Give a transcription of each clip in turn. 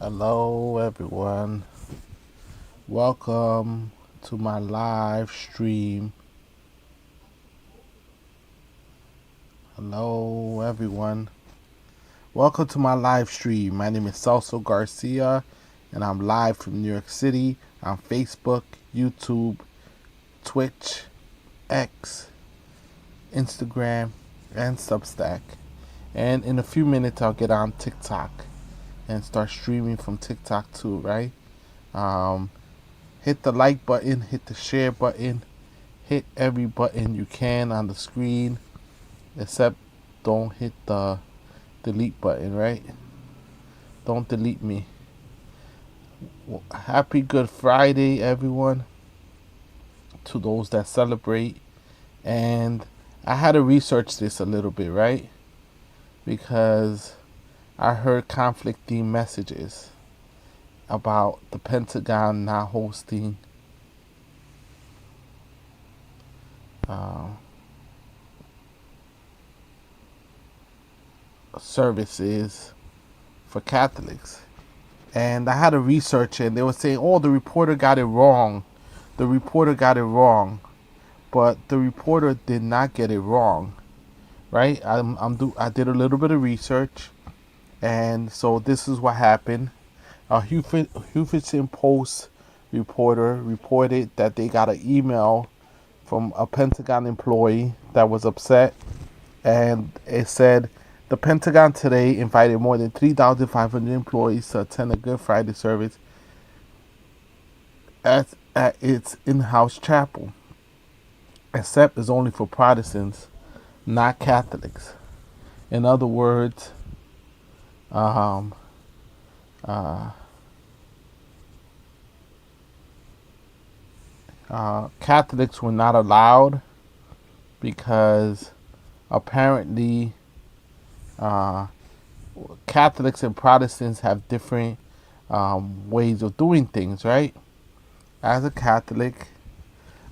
Hello, everyone. Welcome to my live stream. Hello, everyone. Welcome to my live stream. My name is Celso Garcia, and I'm live from New York City on Facebook, YouTube, Twitch, X, Instagram, and Substack. And in a few minutes, I'll get on TikTok and start streaming from TikTok too, right? Hit the like button, hit the share button, hit every button you can on the screen, except don't hit the delete button, right? Don't delete me. Well, happy Good Friday, everyone, to those that celebrate. And I had to research this a little bit, right? Because I heard conflicting messages about the Pentagon not hosting services for Catholics. And I had to research it, and they were saying, oh, the reporter got it wrong. The reporter got it wrong. But the reporter did not get it wrong, right? I did a little bit of research, and so this is what happened. A Huffington Post reporter reported that they got an email from a Pentagon employee that was upset, and it said, the Pentagon today invited more than 3,500 employees to attend a Good Friday service at its in-house chapel, except it's only for Protestants, not Catholics. In other words, Catholics were not allowed because apparently Catholics and Protestants have different ways of doing things, right? As a Catholic,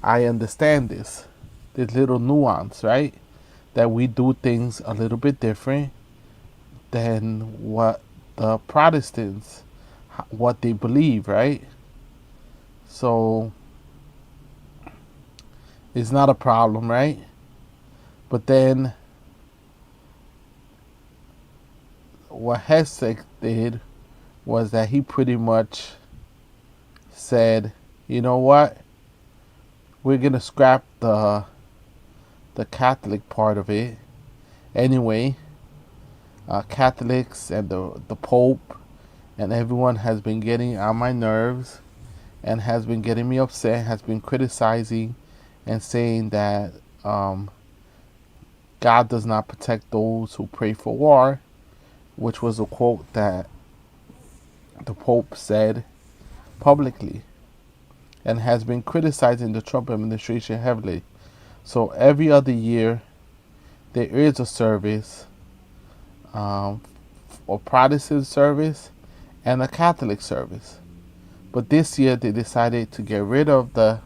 I understand this little nuance, right? That we do things a little bit different than what the Protestants, what they believe, right? So it's not a problem, right? But then what Hesek did was that he pretty much said, you know what? We're going to scrap the Catholic part of it. Anyway, Catholics and the Pope and everyone has been getting on my nerves and has been getting me upset, has been criticizing and saying that God does not protect those who pray for war, which was a quote that the Pope said publicly, and has been criticizing the Trump administration heavily. So every other year, there is a service, a Protestant service and a Catholic service. But this year, they decided to get rid of the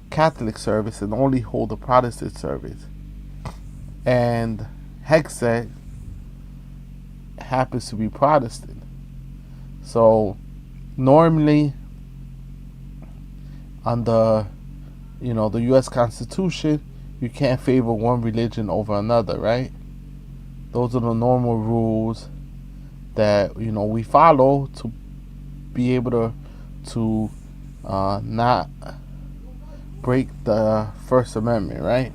Catholic service and only hold the Protestant service. And Hexet happens to be Protestant. So normally under the US Constitution, you can't favor one religion over another, right? Those are the normal rules that we follow to be able to not break the First Amendment, right?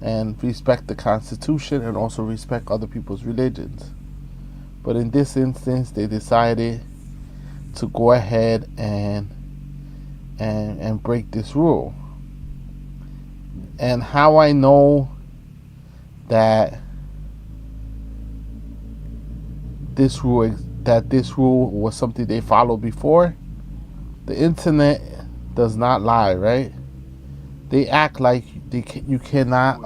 And respect the Constitution and also respect other people's religions. But in this instance, they decided to go ahead and break this rule. And how I know that this rule was something they followed before, the internet does not lie, right? They act like you cannot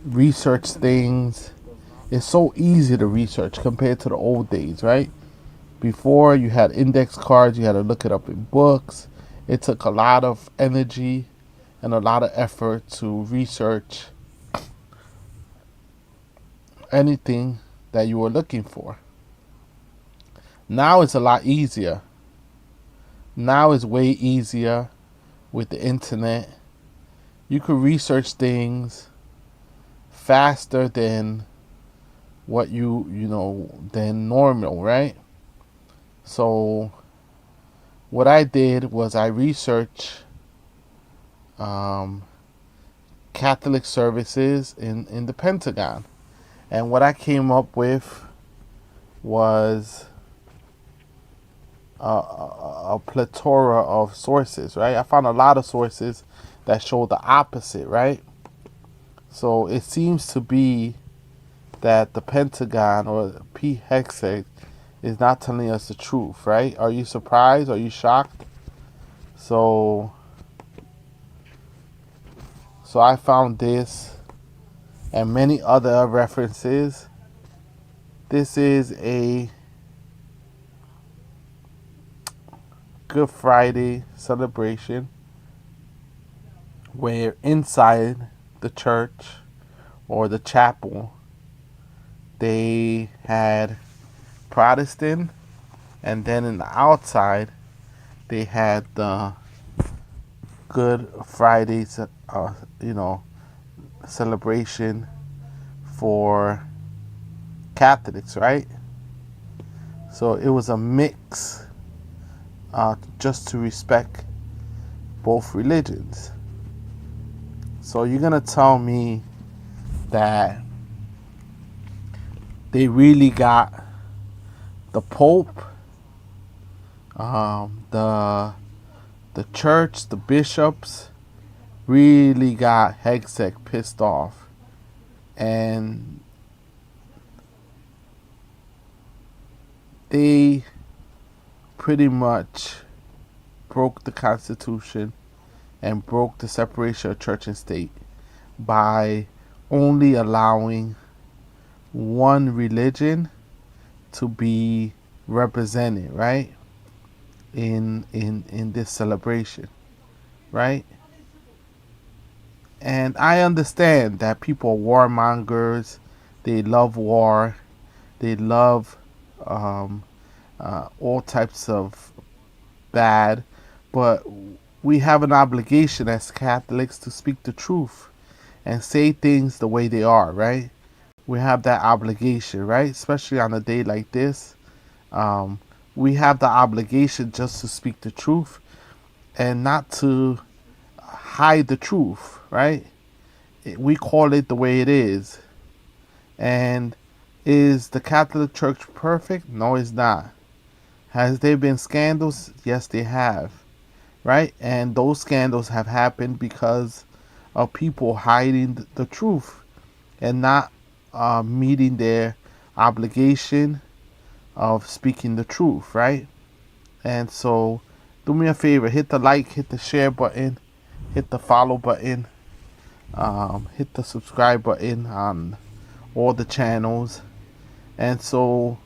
research things. It's so easy to research compared to the old days, right? Before, you had index cards, you had to look it up in books. It took a lot of energy and a lot of effort to research anything that you were looking for. Now it's a lot easier. Now it's way easier with the internet. You could research things faster than what than normal, right? So what I did was I researched Catholic services in the Pentagon. And what I came up with was a plethora of sources, right? I found a lot of sources that show the opposite, right? So it seems to be that the Pentagon or Pete Hegseth is not telling us the truth, right? Are you surprised? Are you shocked? So I found this and many other references. This is a Good Friday celebration where inside the church or the chapel they had Protestant, and then in the outside they had the Good Friday celebration for Catholics, right? So it was a mix, just to respect both religions. So you're gonna tell me that they really got the Pope, the church, the bishops really got Hegseth pissed off, and they pretty much broke the Constitution and broke the separation of church and state by only allowing one religion to be represented, right? In this celebration, right? And I understand that people are warmongers. They love war. They love all types of bad. But we have an obligation as Catholics to speak the truth and say things the way they are, right? We have that obligation, right? Especially on a day like this. We have the obligation just to speak the truth and not to hide the truth, right? We call it the way it is. And is the Catholic Church perfect? No, it's not. Has there been scandals? Yes, they have, right? And those scandals have happened because of people hiding the truth and not meeting their obligation of speaking the truth, right? And so do me a favor, hit the like, hit the share button, hit the follow button, hit the subscribe button on all the channels. And so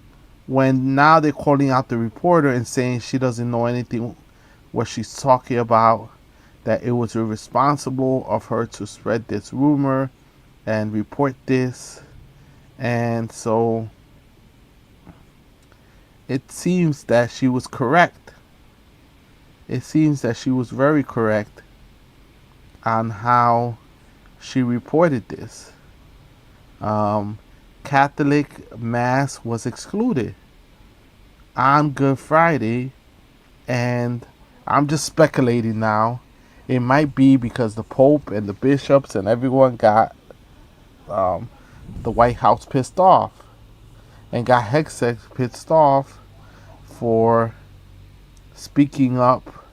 when now they're calling out the reporter and saying she doesn't know anything what she's talking about, that it was irresponsible of her to spread this rumor and report this. And so it seems that she was correct. It seems that she was very correct on how she reported this. Catholic Mass was excluded on Good Friday, and I'm just speculating now. It might be because the Pope and the bishops and everyone got the White House pissed off and got Hegseth pissed off for speaking up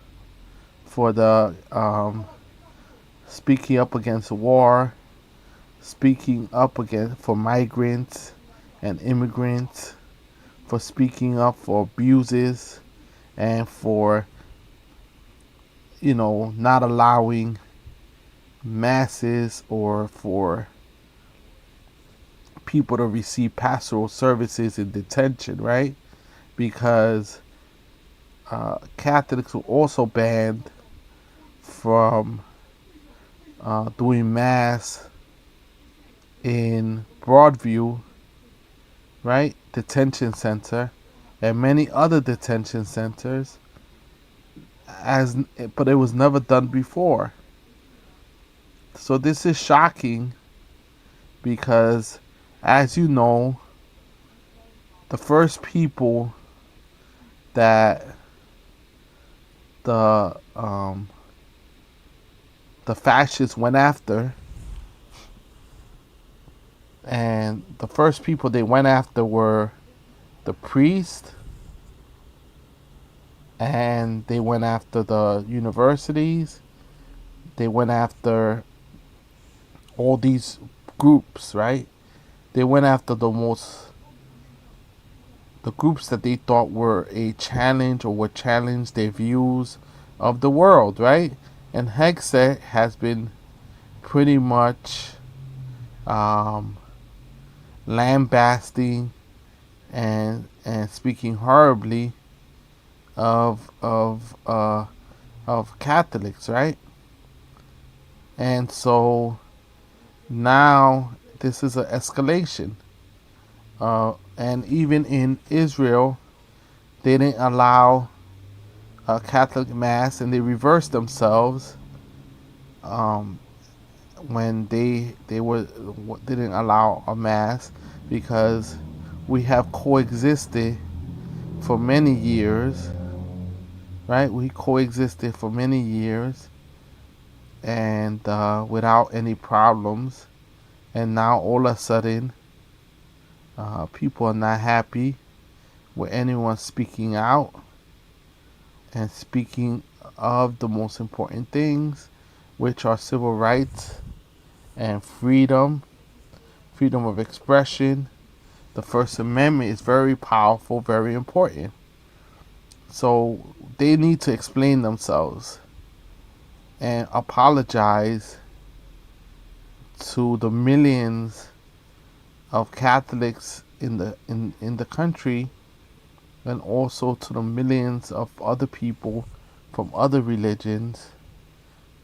for the speaking up against war, speaking up against for migrants and immigrants, for speaking up for abuses, and for not allowing masses or for people to receive pastoral services in detention, right? Because Catholics were also banned from doing Mass in Broadview, right? Detention center, and many other detention centers, as but it was never done before. So this is shocking because, as you know, the first people that the um, the fascists went after, and the first people they went after were the priests, and they went after the universities. They went after all these groups, right? They went after the groups that they thought were a challenge or would challenge their views of the world, right? And Hegseth has been pretty much um, lambasting and speaking horribly of Catholics, right? And so now this is an escalation. And even in Israel, they didn't allow a Catholic mass, and they reversed themselves um, when they didn't allow a mass, because we have coexisted for many years, right? We coexisted for many years, and without any problems, and now all of a sudden, people are not happy with anyone speaking out and speaking of the most important things, which are civil rights and freedom of expression. The First Amendment is very powerful, very important. So they need to explain themselves and apologize to the millions of Catholics in the country, and also to the millions of other people from other religions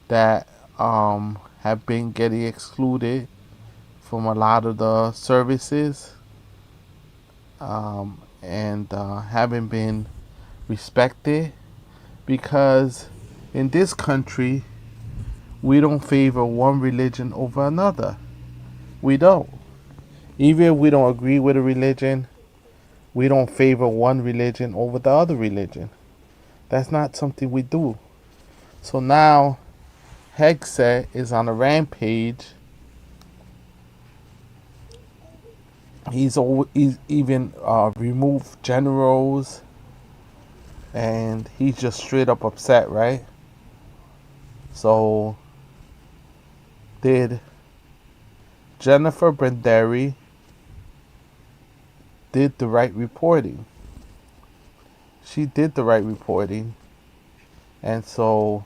that have been getting excluded from a lot of the services, and haven't been respected, because in this country we don't favor one religion over another. We don't. Even if we don't agree with a religion, we don't favor one religion over the other religion. That's not something we do. So now Hegseth is on a rampage. He's even removed generals, and he's just straight up upset, right? So did Jennifer Branderi did the right reporting. She did the right reporting, and so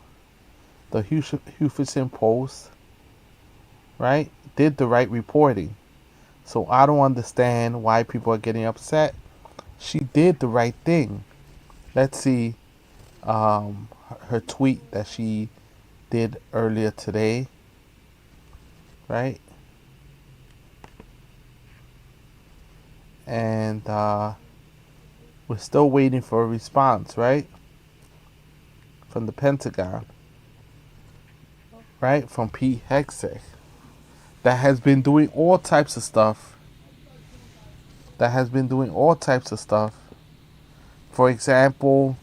the Huffington Post, right, did the right reporting. So I don't understand why people are getting upset. She did the right thing. Let's see her tweet that she did earlier today, right? And we're still waiting for a response, right? From the Pentagon, right? From Pete Hegseth, that has been doing all types of stuff. For example,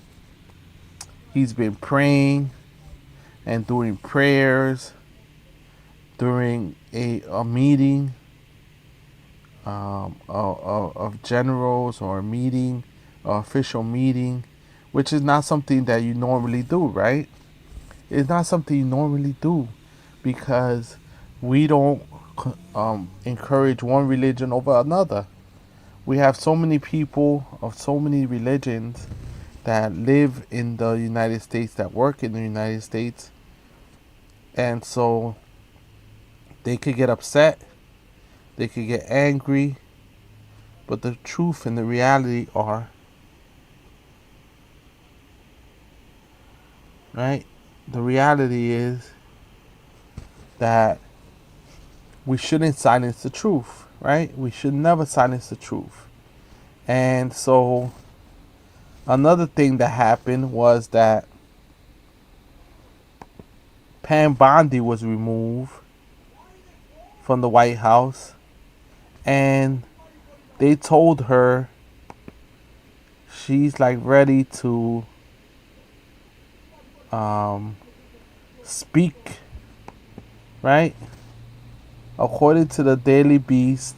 he's been praying and doing prayers during a meeting of generals, or a meeting, or official meeting, which is not something that you normally do, right? It's not something you normally do, because we don't encourage one religion over another. We have so many people of so many religions that live in the United States, that work in the United States, and so they could get upset, they could get angry, but the truth and the reality are, right? The reality is that we shouldn't silence the truth, right? We should never silence the truth. And so Another thing that happened was that Pam Bondi was removed from the White House, and they told her she's like ready to um, speak, right? According to the Daily Beast,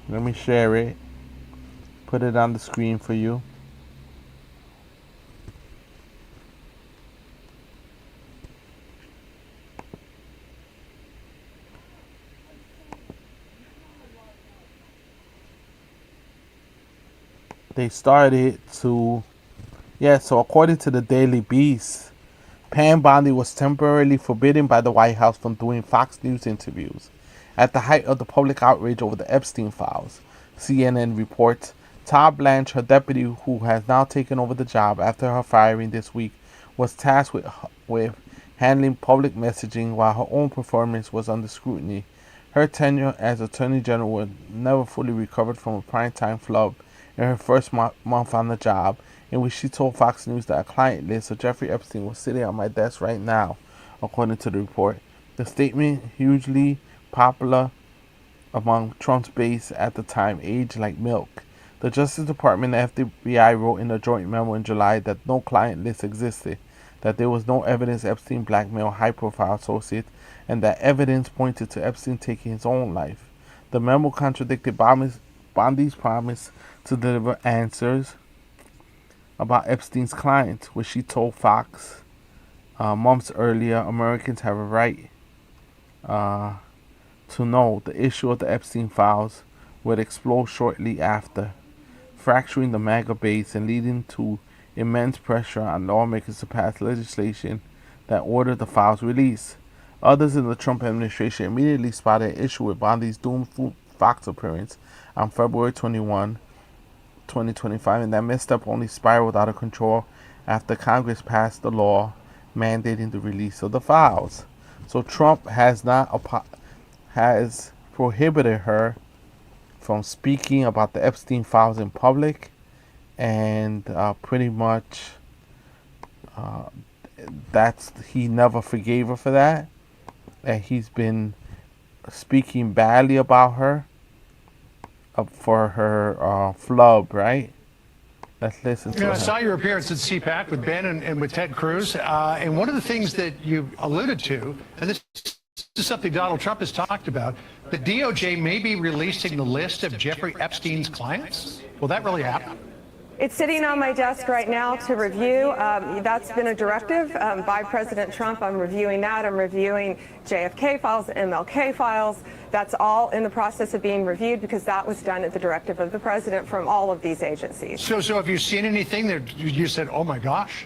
let me share it, put it on the screen for you. They started to, so according to the Daily Beast, Pam Bondi was temporarily forbidden by the White House from doing Fox News interviews. At the height of the public outrage over the Epstein files, CNN reports Todd Blanche, her deputy who has now taken over the job after her firing this week, was tasked with handling public messaging while her own performance was under scrutiny. Her tenure as Attorney General was never fully recovered from a primetime flub in her first month on the job, in which she told Fox News that a client list of Jeffrey Epstein was sitting on my desk right now, according to the report. The statement, hugely popular among Trump's base at the time, aged like milk. The Justice Department and FBI wrote in a joint memo in July that no client list existed, that there was no evidence Epstein blackmailed high-profile associates, and that evidence pointed to Epstein taking his own life. The memo contradicted Bondi's promise to deliver answers about Epstein's clients, which she told Fox months earlier. Americans have a right to know. The issue of the Epstein files would explode shortly after, fracturing the MAGA base and leading to immense pressure on lawmakers to pass legislation that ordered the files released. Others in the Trump administration immediately spotted an issue with Bondi's doomed Fox appearance on February 21, 2025, and that misstep only spiraled out of control after Congress passed the law mandating the release of the files. So Trump has prohibited her from speaking about the Epstein files in public, and pretty much he never forgave her for that, and he's been speaking badly about her for her flub, right? Let's listen to I saw your appearance at CPAC with Ben and with Ted Cruz, and one of the things that you alluded to, and this is something Donald Trump has talked about, the DOJ may be releasing the list of Jeffrey Epstein's clients. Will that really happen? It's sitting on my desk right now to review. That's been a directive by President Trump. I'm reviewing that. I'm reviewing JFK files, MLK files. That's all in the process of being reviewed because that was done at the directive of the president from all of these agencies. So have you seen anything that you said, oh my gosh?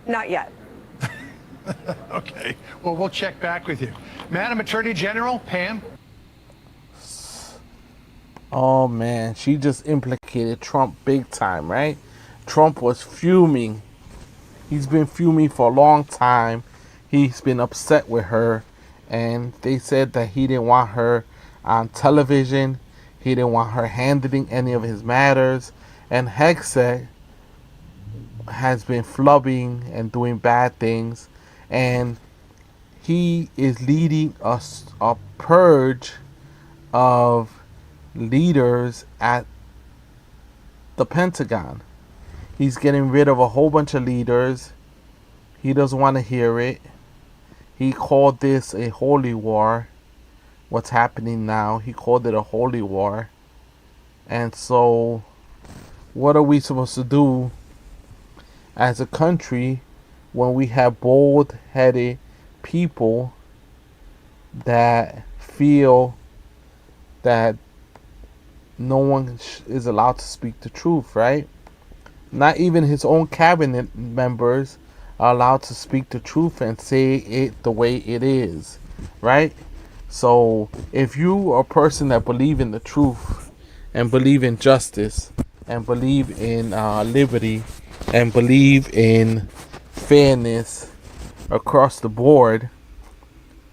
Not yet. Okay. Well, we'll check back with you. Madam Attorney General, Pam. Oh man, she just implicated Trump big time, right? Trump was fuming. He's been fuming for a long time. He's been upset with her, and they said that he didn't want her on television. He didn't want her handling any of his matters. And Hegseth has been flubbing and doing bad things, and he is leading a purge of leaders at the Pentagon. He's getting rid of a whole bunch of leaders. He doesn't want to hear it. He called this a holy war. What's happening now? He called it a holy war. And so, what are we supposed to do as a country when we have bold-headed people that feel that no one is allowed to speak the truth, right? Not even his own cabinet members are allowed to speak the truth and say it the way it is, right? So if you are a person that believe in the truth and believe in justice and believe in liberty and believe in fairness across the board,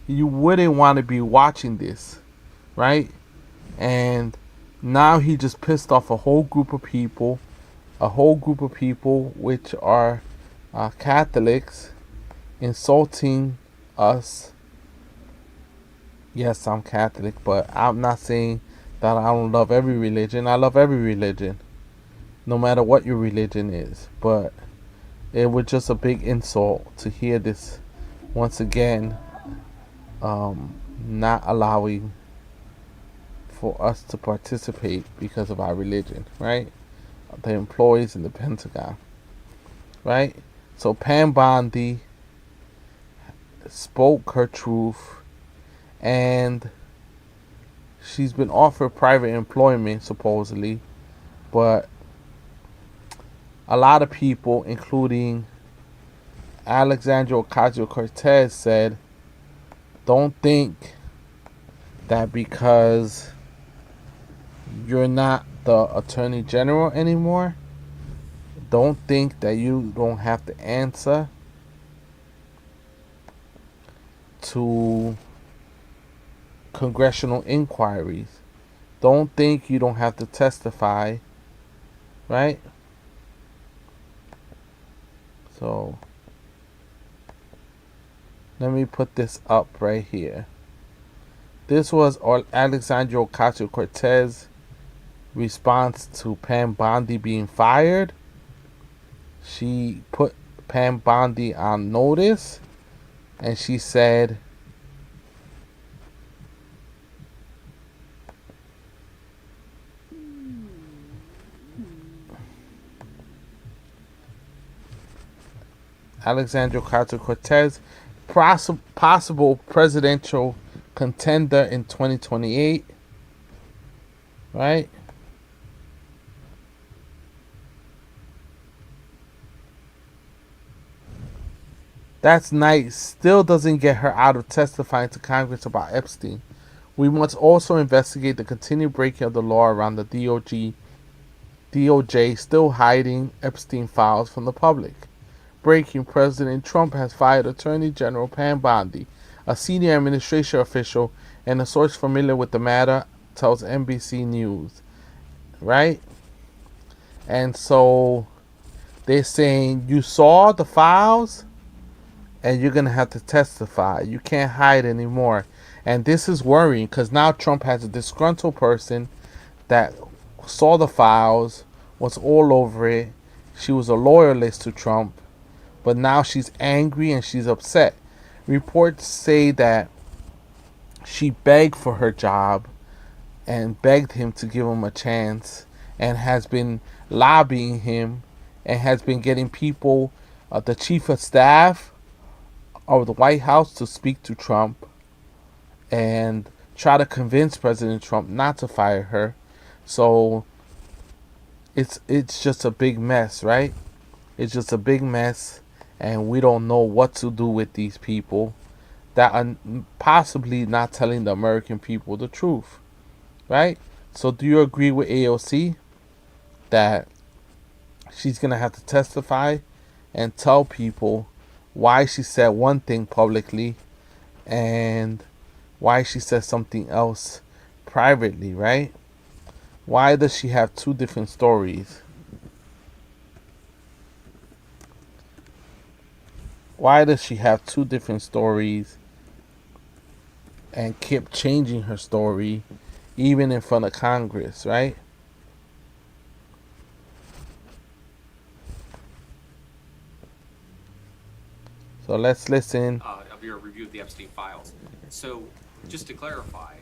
you wouldn't want to be watching this, right? And Now he just pissed off a whole group of people, which are Catholics, insulting us. Yes, I'm Catholic, but I'm not saying that I don't love every religion. I love every religion, no matter what your religion is. But it was just a big insult to hear this once again, not allowing for us to participate because of our religion, right? The employees in the Pentagon, right? So Pam Bondi spoke her truth, and she's been offered private employment supposedly, but a lot of people, including Alexandria Ocasio-Cortez, said, don't think that because you're not the Attorney General anymore, don't think that you don't have to answer to congressional inquiries. Don't think you don't have to testify, right? So let me put this up right here. This was Alexandria Ocasio-Cortez response to Pam Bondi being fired. She put Pam Bondi on notice, and she said, Alexandria Ocasio-Cortez, possible presidential contender in 2028, right? That's nice. Still doesn't get her out of testifying to Congress about Epstein. We must also investigate the continued breaking of the law around the DOJ still hiding Epstein files from the public. Breaking: President Trump has fired Attorney General Pam Bondi, a senior administration official and a source familiar with the matter tells NBC News. Right? And so they're saying, you saw the files and you're going to have to testify. You can't hide anymore. And this is worrying because now Trump has a disgruntled person that saw the files, was all over it. She was a loyalist to Trump, but now she's angry and she's upset. Reports say that she begged for her job and begged him to give him a chance, and has been lobbying him and has been getting people, the chief of staff of the White House, to speak to Trump and try to convince President Trump not to fire her. So it's just a big mess, right? It's just a big mess, and we don't know what to do with these people that are possibly not telling the American people the truth, right? So do you agree with AOC that she's going to have to testify and tell people why she said one thing publicly and why she said something else privately, right? Why does she have two different stories? Why does she have two different stories and keep changing her story even in front of Congress, right? So let's listen. Of your review of the Epstein files. So just to clarify,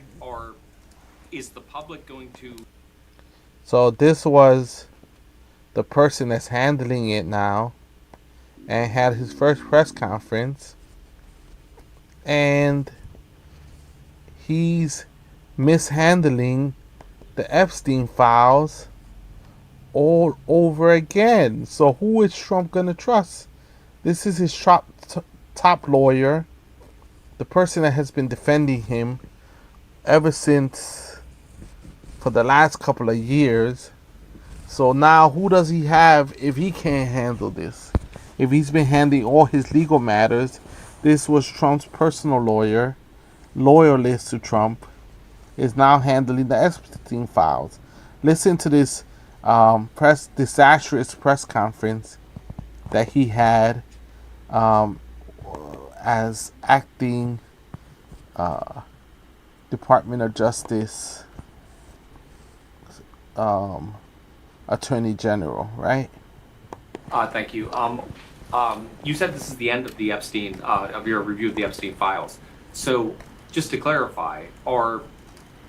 is the public going to... So this was the person that's handling it now and had his first press conference, and he's mishandling the Epstein files all over again. So who is Trump gonna trust? This is his top lawyer, the person that has been defending him ever since, for the last couple of years. So now who does he have if he can't handle this? If he's been handling all his legal matters, this was Trump's personal lawyer, loyalist to Trump, is now handling the Epstein files. Listen to this disastrous press conference that he had um, as acting Department of Justice um, Attorney General, right? Thank you. You said this is the end of the Epstein, of your review of the Epstein files. So, just to clarify,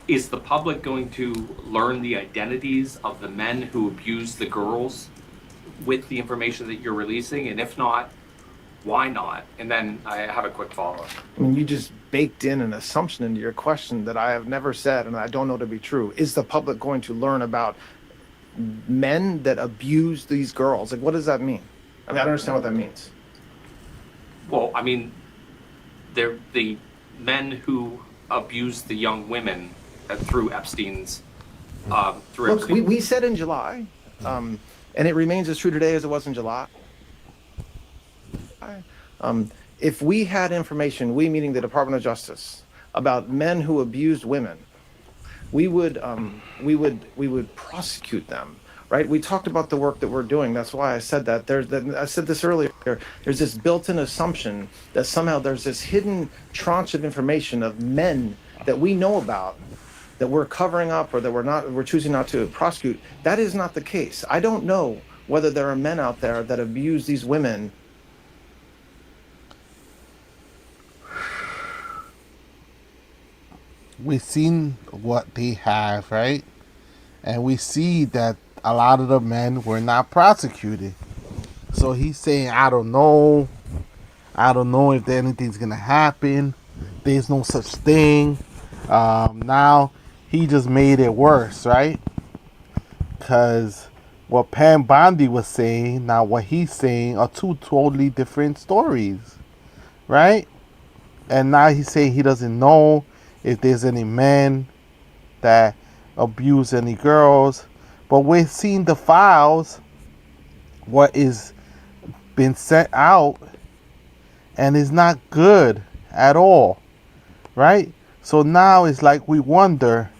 is the public going to learn the identities of the men who abused the girls with the information that you're releasing? And if not, why not? And then I have a quick follow-up. I mean, you just baked in an assumption into your question that I have never said and I don't know to be true. Is the public going to learn about men that abuse these girls? Like, what does that mean? I mean, I don't understand what that means. Well, I mean, they're the men who abused the young women through Epstein's. Look, we said in July, and it remains as true today as it was in July. If we had information, we meaning the Department of Justice, about men who abused women, we would prosecute them, right? We talked about the work that we're doing. That's why I said that. I said this earlier. There's this built-in assumption that somehow there's this hidden tranche of information of men that we know about that we're covering up or that we're choosing not to prosecute. That is not the case. I don't know whether there are men out there that abuse these women. We've seen what they have, right? And we see that a lot of the men were not prosecuted. So he's saying, I don't know. I don't know if anything's going to happen. There's no such thing. Now, he just made it worse, right? Because what Bondi was saying, now what he's saying, are two totally different stories, right? And now he's saying he doesn't know if there's any men that abuse any girls. But we've seen the files, what is been sent out, and it's not good at all, right? So now it's like we wonder,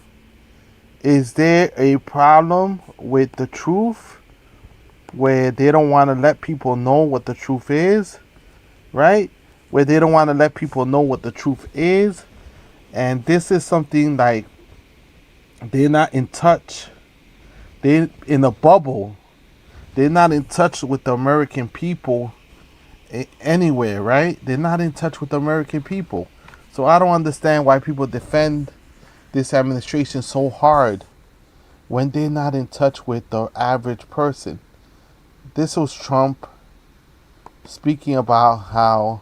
is there a problem with the truth where they don't want to let people know what the truth is, right? Where they don't want to let people know what the truth is. And this is something like they're not in touch. They're in a bubble. They're not in touch with the American people anywhere, right? They're not in touch with the American people. So I don't understand why people defend this administration so hard when they're not in touch with the average person. This was Trump speaking about how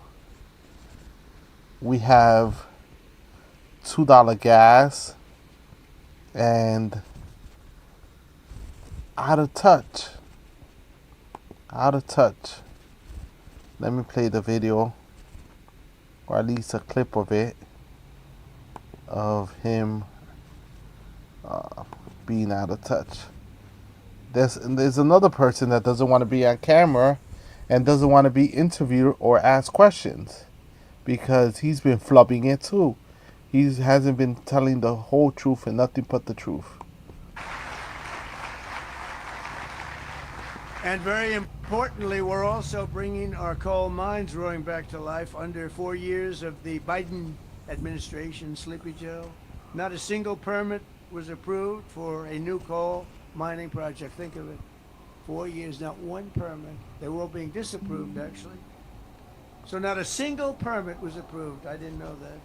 we have $2 gas and out of touch. Let me play the video, or at least a clip of it, of him being out of touch. There's another person that doesn't want to be on camera and doesn't want to be interviewed or asked questions because he's been flubbing it too. He hasn't been telling the whole truth and nothing but the truth. And very importantly, we're also bringing our coal mines roaring back to life under 4 years of the Biden administration, Sleepy Joe. Not a single permit was approved for a new coal mining project. Think of it. 4 years, not one permit. They were all being disapproved, actually. So not a single permit was approved. I didn't know that.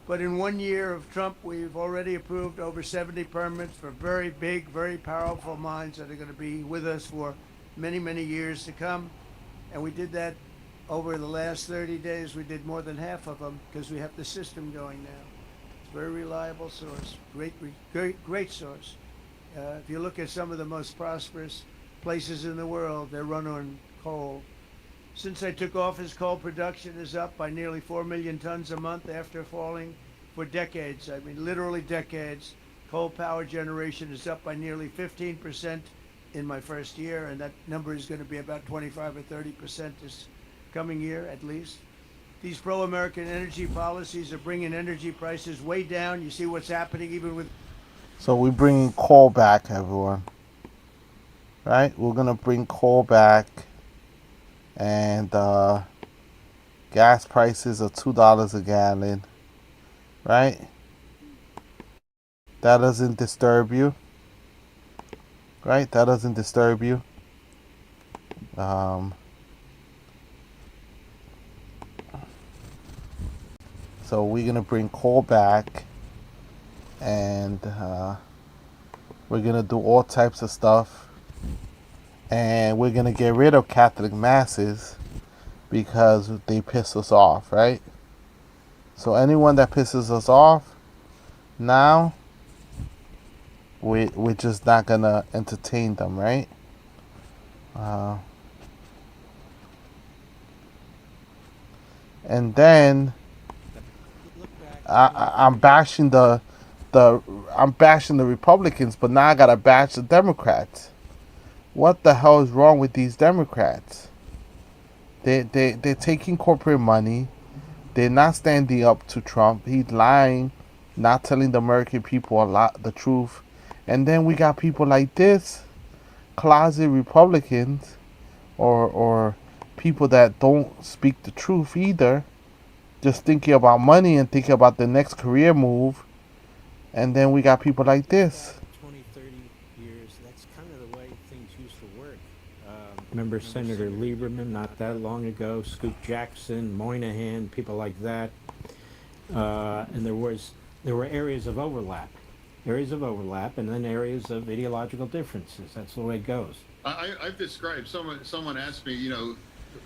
But in 1 year of Trump, we've already approved over 70 permits for very big, very powerful mines that are going to be with us for many, many years to come. And we did that over the last 30 days. We did more than half of them because we have the system going now. It's a very reliable source, great source. If you look at some of the most prosperous places in the world, they're run on coal. Since I took office, coal production is up by nearly 4 million tons a month after falling for decades. I mean, literally decades. Coal power generation is up by nearly 15% in my first year, and that number is going to be about 25 or 30% this coming year at least. These pro-American energy policies are bringing energy prices way down. You see what's happening even with... So we're bringing coal back, everyone. Right? We're gonna bring coal back, and gas prices are $2 a gallon. Right? That doesn't disturb you. Right? That doesn't disturb you. Um, so we're gonna bring coal back, and we're gonna do all types of stuff, and we're gonna get rid of Catholic masses because they piss us off, right? So anyone that pisses us off, now we're just not gonna entertain them, right? Uh, and then I'm bashing I'm bashing the Republicans, but now I gotta bash the Democrats. What the hell is wrong with these Democrats? They're taking corporate money. They're not standing up to Trump. He's lying, not telling the American people the truth. And then we got people like this, closet Republicans, or people that don't speak the truth either, just thinking about money and thinking about the next career move. And then we got people like this. 20, 30 years, that's kind of the way things used to work. Remember Senator Lieberman not that long ago, Scoop Jackson, Moynihan, people like that. And there were areas of overlap, and then areas of ideological differences. That's the way it goes. I've described, someone asked me,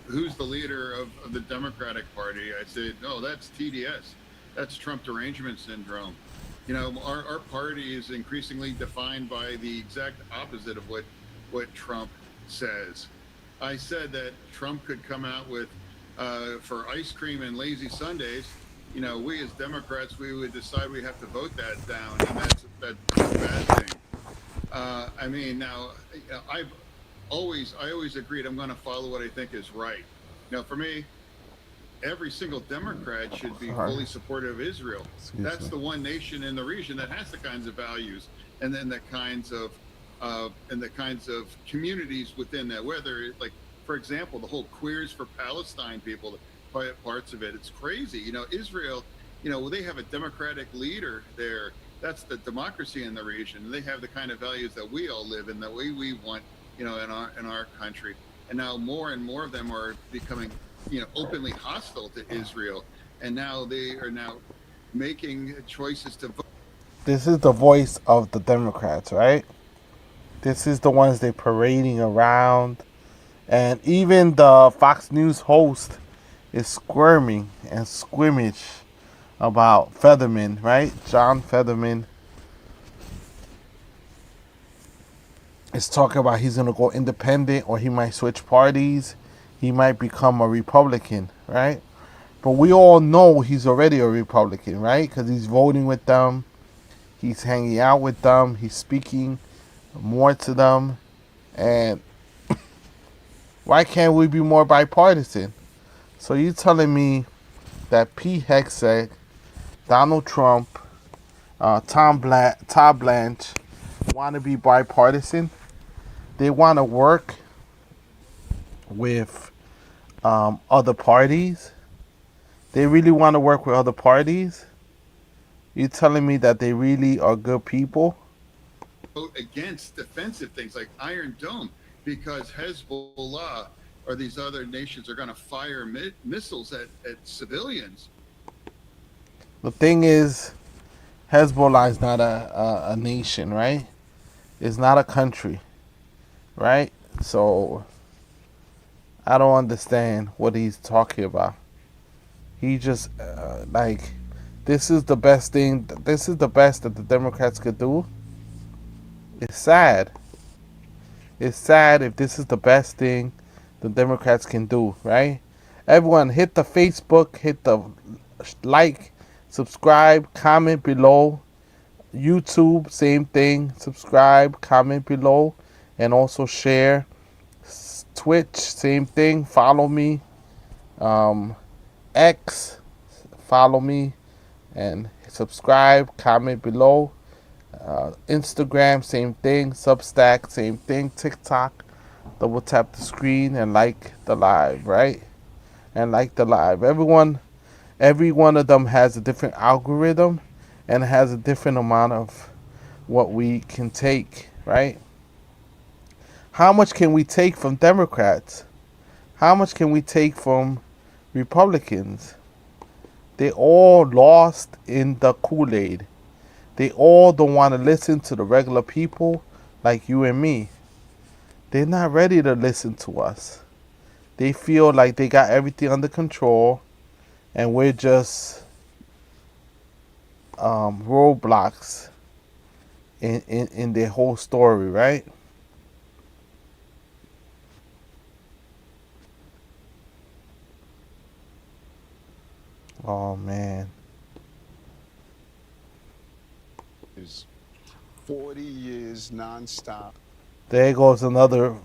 who's the leader of the Democratic Party? I said, oh, that's TDS. That's Trump derangement syndrome. Our party is increasingly defined by the exact opposite of what Trump says. I said that Trump could come out with, for ice cream and lazy Sundays, we as Democrats, we would decide we have to vote that down, and that's a bad thing. Now, I always agreed I'm going to follow what I think is right. For me, every single Democrat should be fully supportive of Israel. That's the one nation in the region that has the kinds of values, and then the kinds of communities within that. Whether, like, for example, the whole Queers for Palestine people, parts of it, it's crazy. Israel, they have a democratic leader there. That's the democracy in the region. They have the kind of values that we all live in, that we want, in our country. And now more and more of them are becoming, openly hostile to Israel. And now they are making choices to vote. This is the voice of the Democrats, right? This is the ones they parading around. And even the Fox News host is squirming and squeamish about Fetterman, right? John Fetterman is talking about he's going to go independent, or he might switch parties. He might become a Republican, right? But we all know he's already a Republican, right? Because he's voting with them. He's hanging out with them. He's speaking more to them. And why can't we be more bipartisan? So you're telling me that Pete Hegseth, Donald Trump, Todd Blanche want to be bipartisan? They want to work with other parties? They really want to work with other parties? You're telling me that they really are good people? Vote against defensive things like Iron Dome, because Hezbollah or these other nations are going to fire missiles at civilians. The thing is, Hezbollah is not a nation, right? It's not a country, right? So I don't understand what he's talking about. He just, this is the best thing. This is the best that the Democrats could do. It's sad. It's sad if this is the best thing the Democrats can do, right? Everyone, hit the Facebook, hit the like, subscribe, comment below. YouTube, same thing. Subscribe, comment below, and also share. Twitch, same thing. Follow me. X, follow me, and subscribe, comment below. Instagram, same thing. Substack, same thing. TikTok, double tap the screen and like the live, right? And like the live. Every one of them has a different algorithm and has a different amount of what we can take, right? How much can we take from Democrats? How much can we take from Republicans? They all lost in the Kool-Aid. They all don't want to listen to the regular people like you and me. They're not ready to listen to us. They feel like they got everything under control and we're just roadblocks in their whole story, right? Oh man. Is 40 years nonstop. There goes another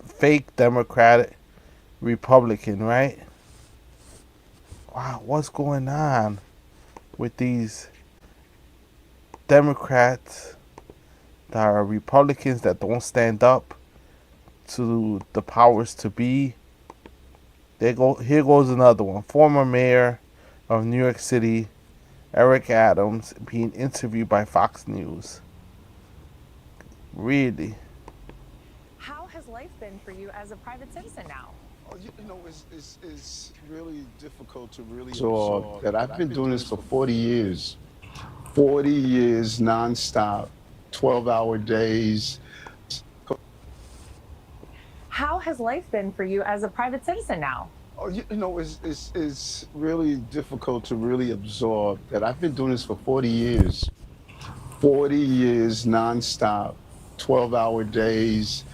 fake Democratic Republican, right? Wow, what's going on with these Democrats that are Republicans that don't stand up to the powers to be? Here goes another one. Former mayor of New York City, Eric Adams, being interviewed by Fox News. Really? How has life been for you as a private citizen now? Oh, it's really difficult to really absorb that I've been doing this for 40 years. 40 years nonstop, 12-hour days. How has life been for you as a private citizen now? Oh, it's really difficult to really absorb that I've been doing this for 40 years. 40 years nonstop, 12-hour days,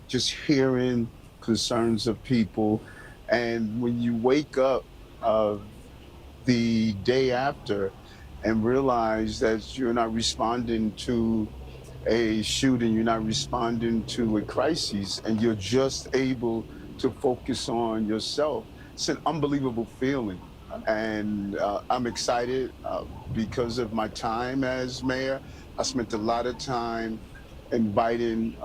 just hearing concerns of people. And when you wake up the day after and realize that you're not responding to a shooting, you're not responding to a crisis, and you're just able to focus on yourself, it's an unbelievable feeling. And I'm excited because of my time as mayor. I spent a lot of time inviting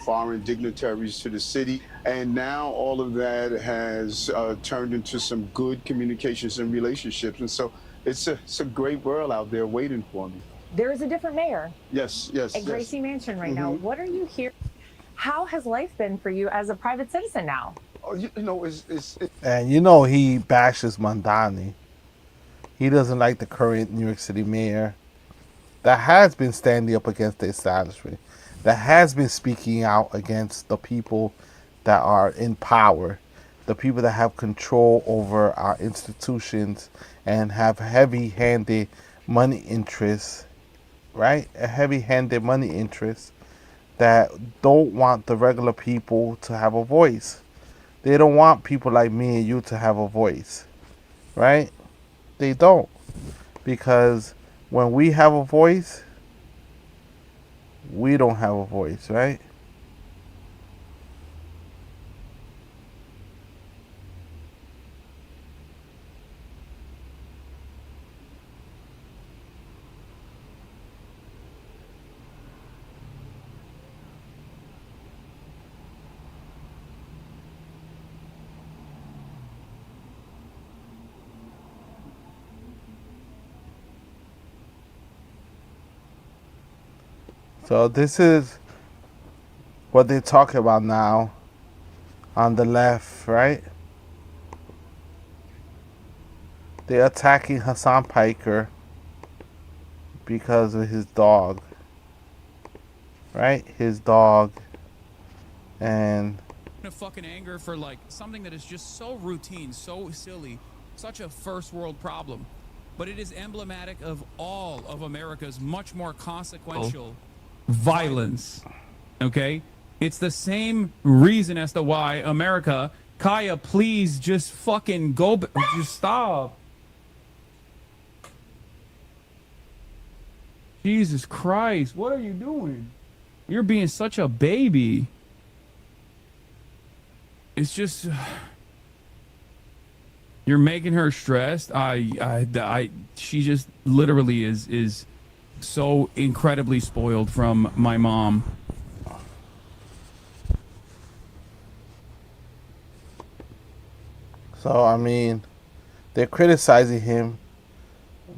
foreign dignitaries to the city. And now all of that has turned into some good communications and relationships. And so it's a great world out there waiting for me. There is a different mayor Yes. at Gracie Mansion right now. What are you here? How has life been for you as a private citizen now? Oh, And you know he bashes Mondani. He doesn't like the current New York City mayor that has been standing up against the establishment, that has been speaking out against the people that are in power, the people that have control over our institutions and have heavy-handed money interests, right? A heavy-handed money interest that don't want the regular people to have a voice. They don't want people like me and you to have a voice, right? They don't. Because when we have a voice, we don't have a voice, right? So this is what they're talking about now on the left, right? They're attacking Hassan Piker because of his dog, right? His dog. And a fucking anger for like something that is just so routine, so silly, such a first world problem. But it is emblematic of all of America's much more consequential violence. Okay? It's the same reason as to why America, Kaya, please just fucking go, just stop. Jesus Christ, what are you doing? You're being such a baby. It's just, you're making her stressed. She just literally is so incredibly spoiled from my mom. So, I mean, they're criticizing him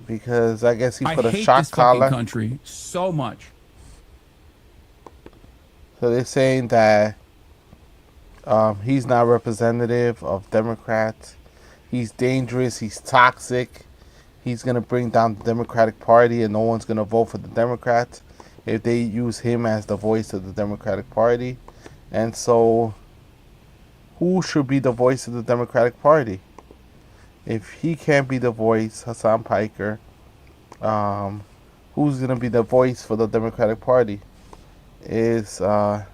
because I guess he I put a hate shock this fucking collar. country so much. So they're saying that he's not representative of Democrats. He's dangerous. He's toxic. He's going to bring down the Democratic Party, and no one's going to vote for the Democrats if they use him as the voice of the Democratic Party. And so, who should be the voice of the Democratic Party? If he can't be the voice, Hassan Piker, who's going to be the voice for the Democratic Party? Is it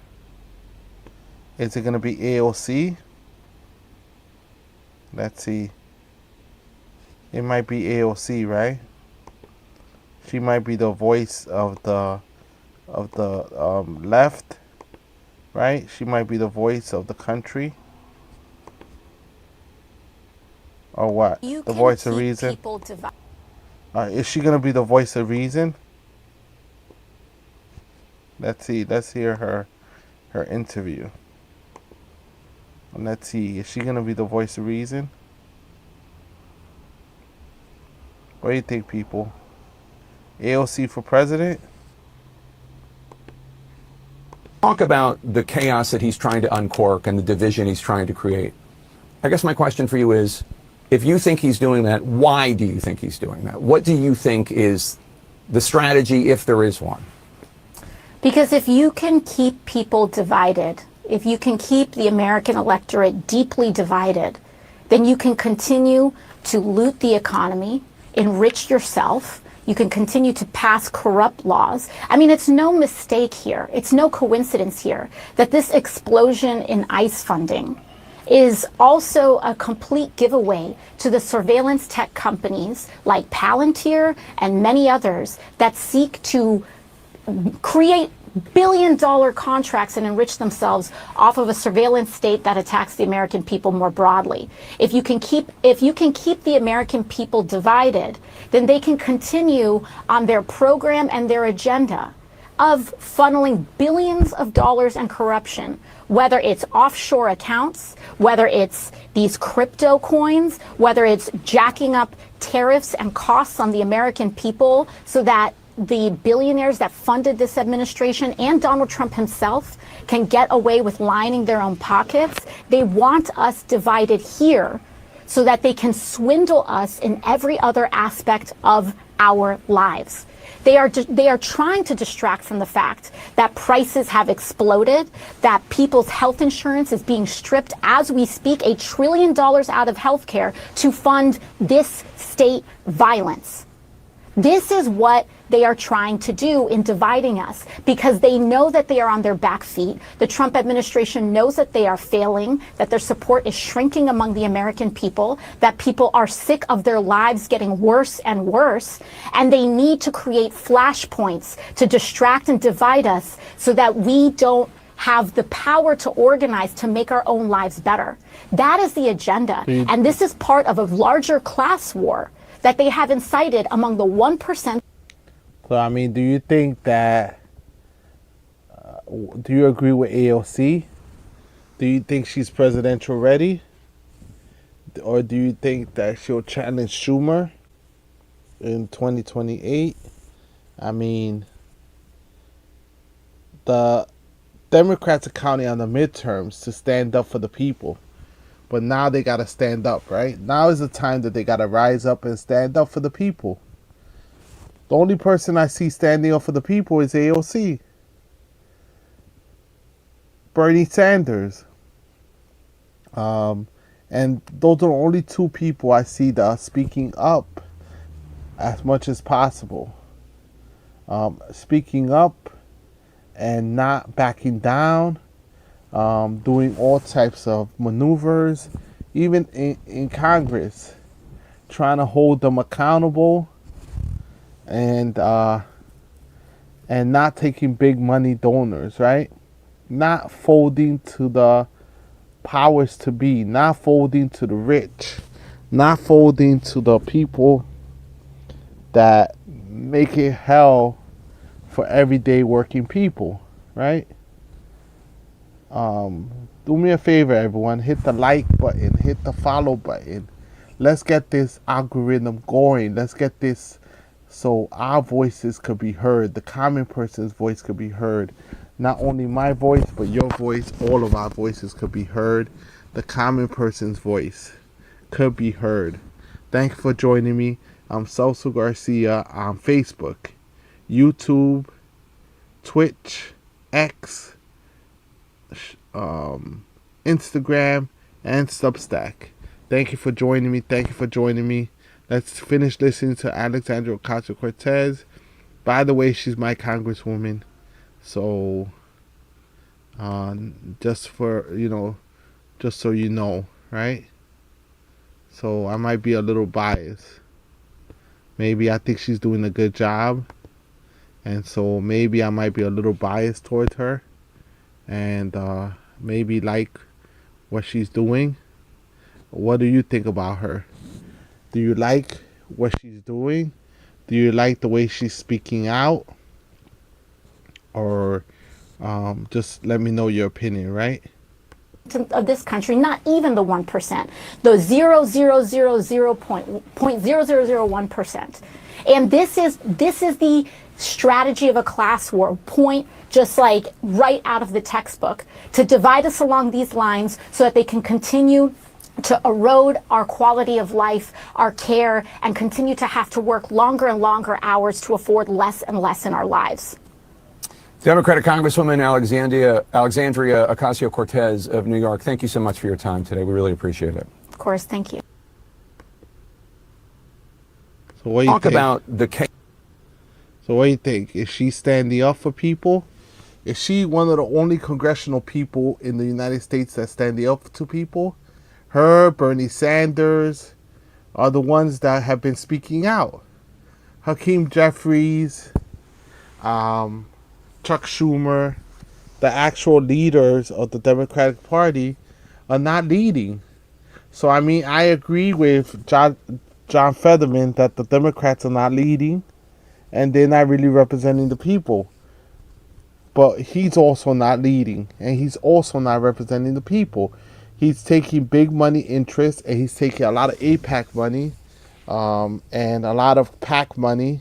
going to be AOC? Let's see. It might be AOC, right? She might be the voice of the left, right? She might be the voice of the country, or what? The voice of reason. Is she gonna be the voice of reason? Let's see. Let's hear her interview. And let's see. Is she gonna be the voice of reason? What do you think, people? AOC for president? Talk about the chaos that he's trying to uncork and the division he's trying to create. I guess my question for you is, if you think he's doing that, why do you think he's doing that? What do you think is the strategy, if there is one? Because if you can keep people divided, if you can keep the American electorate deeply divided, then you can continue to loot the economy, enrich yourself. You can continue to pass corrupt laws. I mean, it's no mistake here. It's no coincidence here that this explosion in ICE funding is also a complete giveaway to the surveillance tech companies like Palantir and many others that seek to create billion-dollar contracts and enrich themselves off of a surveillance state that attacks the American people more broadly. If you can keep the American people divided, then they can continue on their program and their agenda of funneling billions of dollars in corruption, whether it's offshore accounts, whether it's these crypto coins, whether it's jacking up tariffs and costs on the American people so that the billionaires that funded this administration and Donald Trump himself can get away with lining their own pockets. They want us divided here so that they can swindle us in every other aspect of our lives. They are trying to distract from the fact that prices have exploded, that people's health insurance is being stripped as we speak, $1 trillion out of healthcare to fund this state violence. This is what they are trying to do in dividing us because they know that they are on their back feet. The Trump administration knows that they are failing, that their support is shrinking among the American people, that people are sick of their lives getting worse and worse, and they need to create flashpoints to distract and divide us so that we don't have the power to organize to make our own lives better. That is the agenda. And this is part of a larger class war that they have incited among the 1%. So, I mean, do you think that, do you agree with AOC? Do you think she's presidential ready? Or do you think that she'll challenge Schumer in 2028? I mean, the Democrats are counting on the midterms to stand up for the people. But now they got to stand up, right? Now is the time that they got to rise up and stand up for the people. The only person I see standing up for the people is AOC. Bernie Sanders. And those are the only two people I see that are speaking up as much as possible. Speaking up and not backing down. Doing all types of maneuvers. Even in Congress. Trying to hold them accountable. And not taking big money donors, right? Not folding to the powers to be, not folding to the rich, not folding to the people that make it hell for everyday working people, right? Do me a favor, everyone. Hit the like button. Hit the follow button. Let's get this algorithm going. Let's get this so our voices could be heard. The common person's voice could be heard. Not only my voice, but your voice. All of our voices could be heard. The common person's voice could be heard. Thank you for joining me. I'm Celso Garcia on Facebook, YouTube, Twitch, X, Instagram, and Substack. Thank you for joining me. Thank you for joining me. Let's finish listening to Alexandria Ocasio-Cortez. By the way, she's my congresswoman. So, just for, just so you know, right? So I might be a little biased. Maybe I think she's doing a good job. And so maybe I might be a little biased towards her. And maybe like what she's doing. What do you think about her? Do you like what she's doing? Do you like the way she's speaking out? Or just let me know your opinion, right? Of this country, not even the 1%, the 0.0001%. And this is the strategy of a class war, point just like right out of the textbook, to divide us along these lines so that they can continue to erode our quality of life, our care, and continue to have to work longer and longer hours to afford less and less in our lives. Democratic Congresswoman Alexandria Ocasio-Cortez of New York, thank you so much for your time today. We really appreciate it. Of course, thank you. So what do you Talk think? about the case. So what do you think? Is she standing up for people? Is she one of the only congressional people in the United States that's standing up to people? Her, Bernie Sanders are the ones that have been speaking out. Hakeem Jeffries, Chuck Schumer, the actual leaders of the Democratic Party are not leading. So, I mean, I agree with John Fetterman that the Democrats are not leading and they're not really representing the people. But he's also not leading and he's also not representing the people. He's taking big money interest and he's taking a lot of AIPAC money and a lot of PAC money,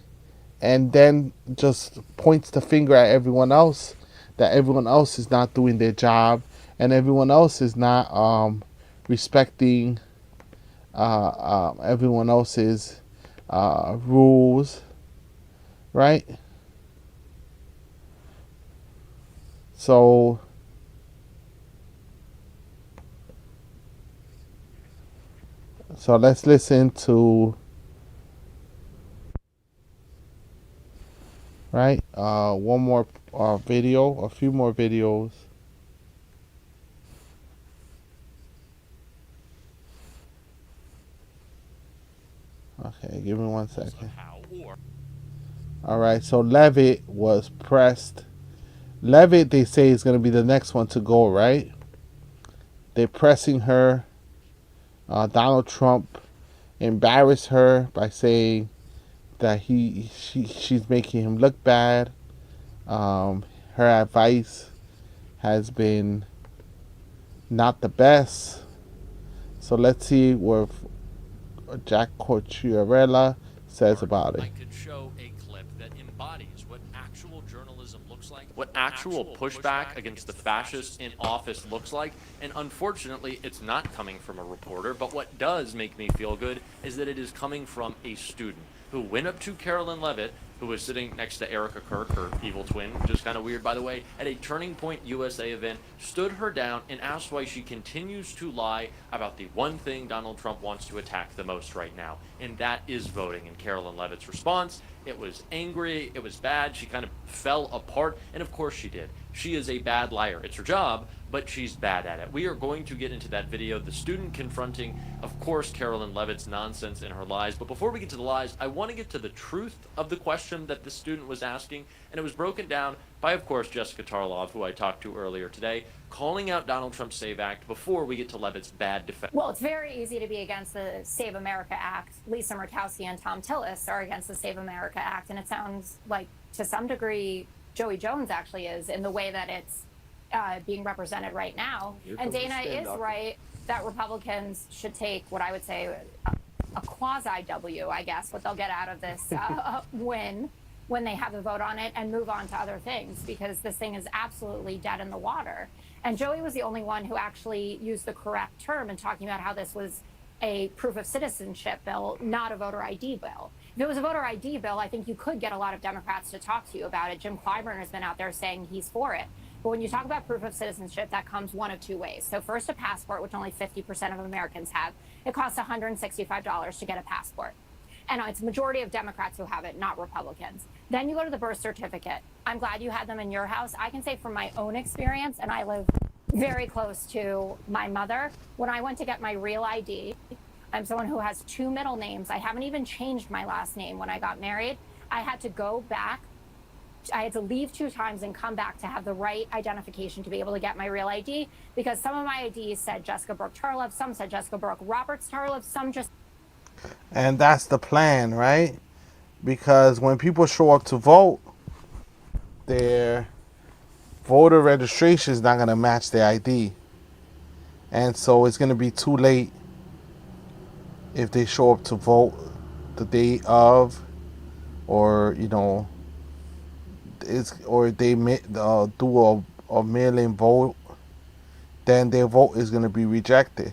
and then just points the finger at everyone else, that everyone else is not doing their job and everyone else is not respecting everyone else's rules, right? So let's listen to, right, one more video, a few more videos. Okay, give me 1 second. All right, so Levitt was pressed. Levitt, they say, is going to be the next one to go, right? They're pressing her. Donald Trump embarrassed her by saying that she's making him look bad. Her advice has been not the best. So let's see what Jack Cocciarella says about it. I could show a clip that embodies what actual journalism looks like, what actual pushback against the fascists in office looks like, and unfortunately, it's not coming from a reporter, but what does make me feel good is that it is coming from a student who went up to Carolyn Levitt, who was sitting next to Erica Kirk, her evil twin, which is kind of weird, by the way, at a Turning Point USA event, stood her down and asked why she continues to lie about the one thing Donald Trump wants to attack the most right now, and that is voting. And Carolyn Levitt's response, it was angry, it was bad, she kind of fell apart, and of course she did. She is a bad liar. It's her job, but she's bad at it. We are going to get into that video, the student confronting, of course, Carolyn Levitt's nonsense and her lies. But before we get to the lies, I want to get to the truth of the question that the student was asking, and it was broken down by, of course, Jessica Tarlov, who I talked to earlier today, calling out Donald Trump's SAVE Act before we get to Levitt's bad defense. Well, it's very easy to be against the Save America Act. Lisa Murkowski and Tom Tillis are against the Save America Act, and it sounds like, to some degree, Joey Jones actually is in the way that it's being represented right now. And Dana is right that Republicans should take what I would say a quasi-W, I guess, what they'll get out of this win when they have a vote on it and move on to other things, because this thing is absolutely dead in the water. And Joey was the only one who actually used the correct term in talking about how this was a proof of citizenship bill, not a voter ID bill. If it was a voter ID bill, I think you could get a lot of Democrats to talk to you about it. Jim Clyburn has been out there saying he's for it. But when you talk about proof of citizenship, that comes one of two ways. So first, a passport, which only 50% of Americans have. It costs $165 to get a passport. And it's a majority of Democrats who have it, not Republicans. Then you go to the birth certificate. I'm glad you had them in your house. I can say from my own experience, and I live very close to my mother, when I went to get my real ID, I'm someone who has 2 middle names. I haven't even changed my last name when I got married. I had to go back. I had to leave 2 times and come back to have the right identification to be able to get my real ID, because some of my IDs said Jessica Brooke Tarlov, some said Jessica Brooke Roberts Tarlov, some just... And that's the plan, right? Because when people show up to vote, their voter registration is not going to match their ID. And so it's going to be too late if they show up to vote the day of, or, you know, or they do a mail-in vote, then their vote is going to be rejected.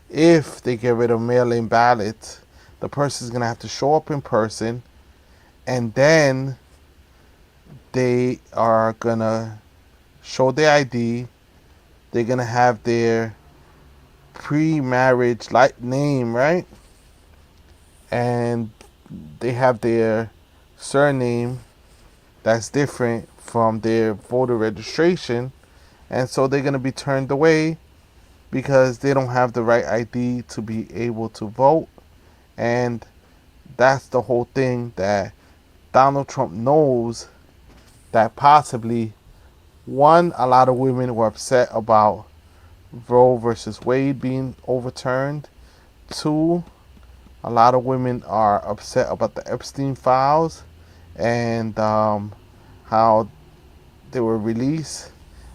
If they get rid of mail-in ballots, the person is going to have to show up in person, and then they are going to show their ID. They're going to have their pre-marriage name, right? And they have their surname that's different from their voter registration, and so they're going to be turned away because they don't have the right ID to be able to vote. And that's the whole thing that Donald Trump knows, that possibly, one, a lot of women were upset about Roe versus Wade being overturned. 2, a lot of women are upset about the Epstein files and how they were released,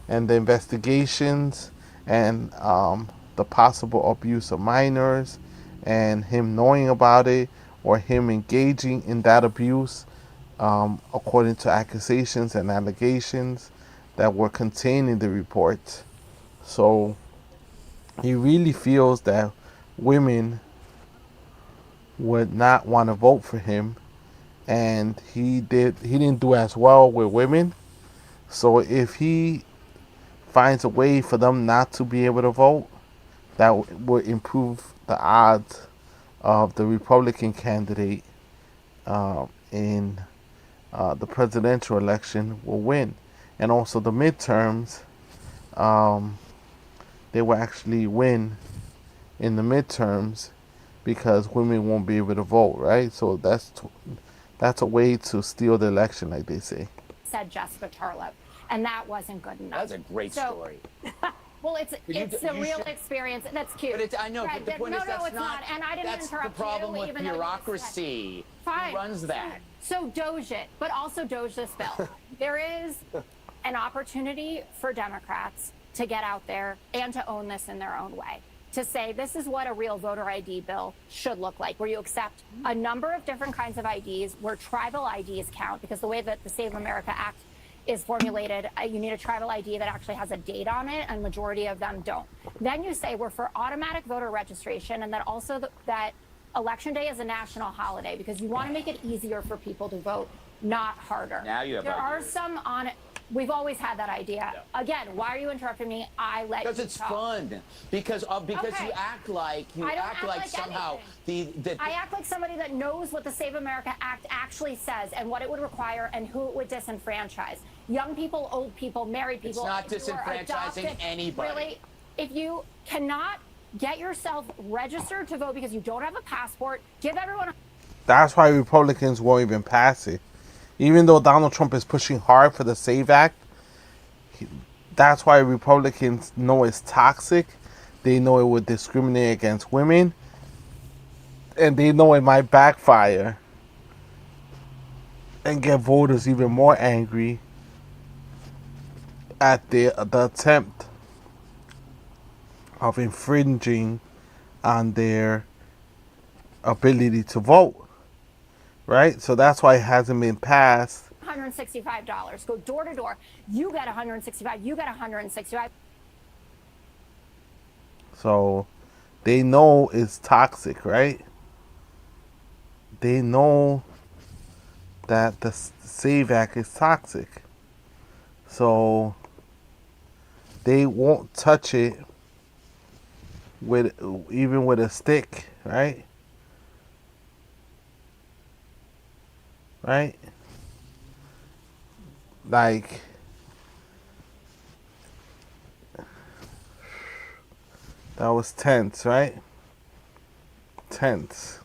and the investigations, and the possible abuse of minors, and him knowing about it, or him engaging in that abuse, according to accusations and allegations that were contained in the report. So he really feels that women would not want to vote for him, and he didn't do as well with women. So if he finds a way for them not to be able to vote, that would improve the odds of the Republican candidate in the presidential election will win. And also the midterms, they will actually win in the midterms because women won't be able to vote, right? So that's a way to steal the election, like they say. Said Jessica Tarlov, and that wasn't good enough. That's a great story. Well, it's a real experience. That's cute. But I know, but the point is that's it's not. And I didn't that's interrupt the problem you, with even though you bureaucracy. Fine. Who runs that? So doge it, but also doge this bill. There is an opportunity for Democrats to get out there and to own this in their own way, to say this is what a real voter ID bill should look like, where you accept a number of different kinds of IDs, where tribal IDs count, because the way that the Save America Act is formulated, you need a tribal ID that actually has a date on it, and majority of them don't. Then you say we're for automatic voter registration, and that also that Election Day is a national holiday, because you want to make it easier for people to vote, not harder. Now you have There are ideas. some on it. We've always had that idea. Yeah. Again, why are you interrupting me? I let you Because it's talk. fun. Because Okay. you act like I don't act like somehow I act like somebody that knows what the Save America Act actually says and what it would require and who it would disenfranchise. young people, old people, married people. It's not disenfranchising anybody. Really, if you cannot get yourself registered to vote because you don't have a passport, give everyone a That's why Republicans won't even pass it. Even though Donald Trump is pushing hard for the SAVE Act, that's why Republicans know it's toxic. They know it would discriminate against women. And they know it might backfire and get voters even more angry at the attempt of infringing on their ability to vote. Right? So that's why it hasn't been passed. $165. Go door to door. You get $165. You get $165. So they know it's toxic, right? They know that the SAVE Act is toxic. So they won't touch it with even with a stick, right? Right? Like, that was tense, right? Tense.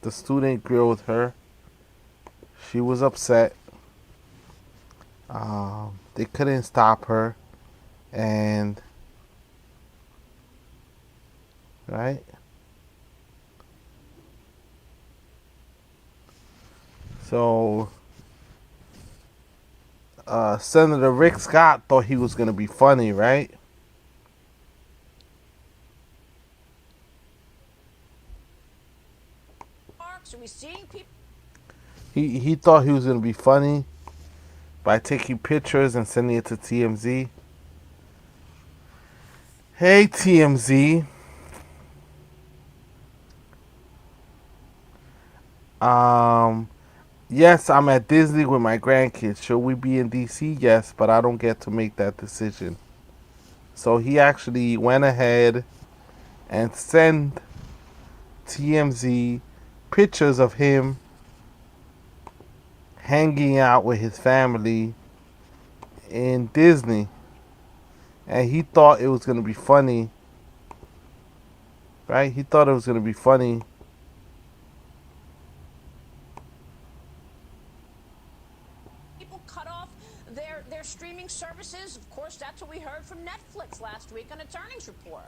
The student grilled her. She was upset. They couldn't stop her. And, right? So, Senator Rick Scott thought he was going to be funny, right? Are we seeing people? He thought he was going to be funny by taking pictures and sending it to TMZ. Hey, TMZ. Yes, I'm at Disney with my grandkids. Should we be in DC? Yes, but I don't get to make that decision. So he actually went ahead and sent TMZ pictures of him hanging out with his family in Disney. And he thought it was going to be funny. Right? He thought it was going to be funny. Cut off their streaming services. Of course, that's what we heard from Netflix last week on its earnings report.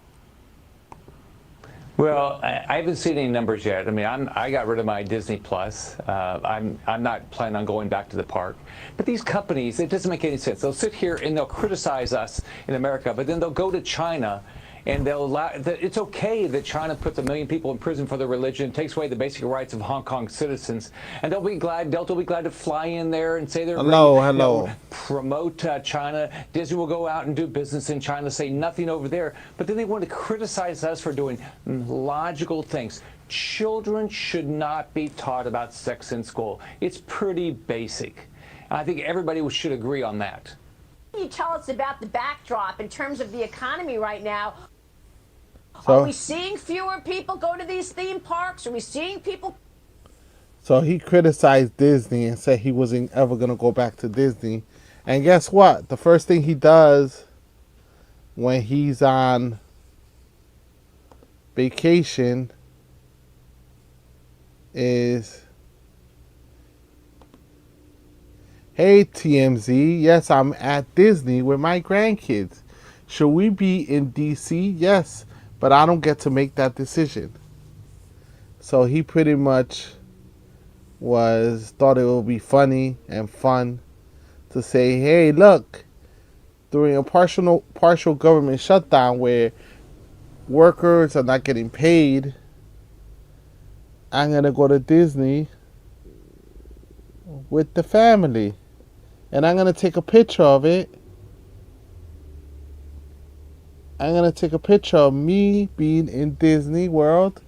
Well, I haven't seen any numbers yet. I mean, I got rid of my Disney Plus. I'm not planning on going back to the park. But these companies, it doesn't make any sense. They'll sit here and they'll criticize us in America, but then they'll go to China and they'll allow. It's okay that China puts 1 million people in prison for their religion, takes away the basic rights of Hong Kong citizens, and they'll be glad. Delta will be glad to fly in there and say they're hello. Promote China. Disney will go out and do business in China, say nothing over there. But then they want to criticize us for doing logical things. Children should not be taught about sex in school. It's pretty basic. I think everybody should agree on that. Can you tell us about the backdrop in terms of the economy right now? So, are we seeing fewer people go to these theme parks? Are we seeing people? So he criticized Disney and said he wasn't ever going to go back to Disney. And guess what? The first thing he does when he's on vacation is, hey, TMZ, yes, I'm at Disney with my grandkids. Should we be in DC? Yes, but I don't get to make that decision. So he pretty much thought it would be funny and fun to say, hey, look, during a partial government shutdown where workers are not getting paid, I'm going to go to Disney with the family. And I'm going to take a picture of it. I'm going to take a picture of me being in Disney World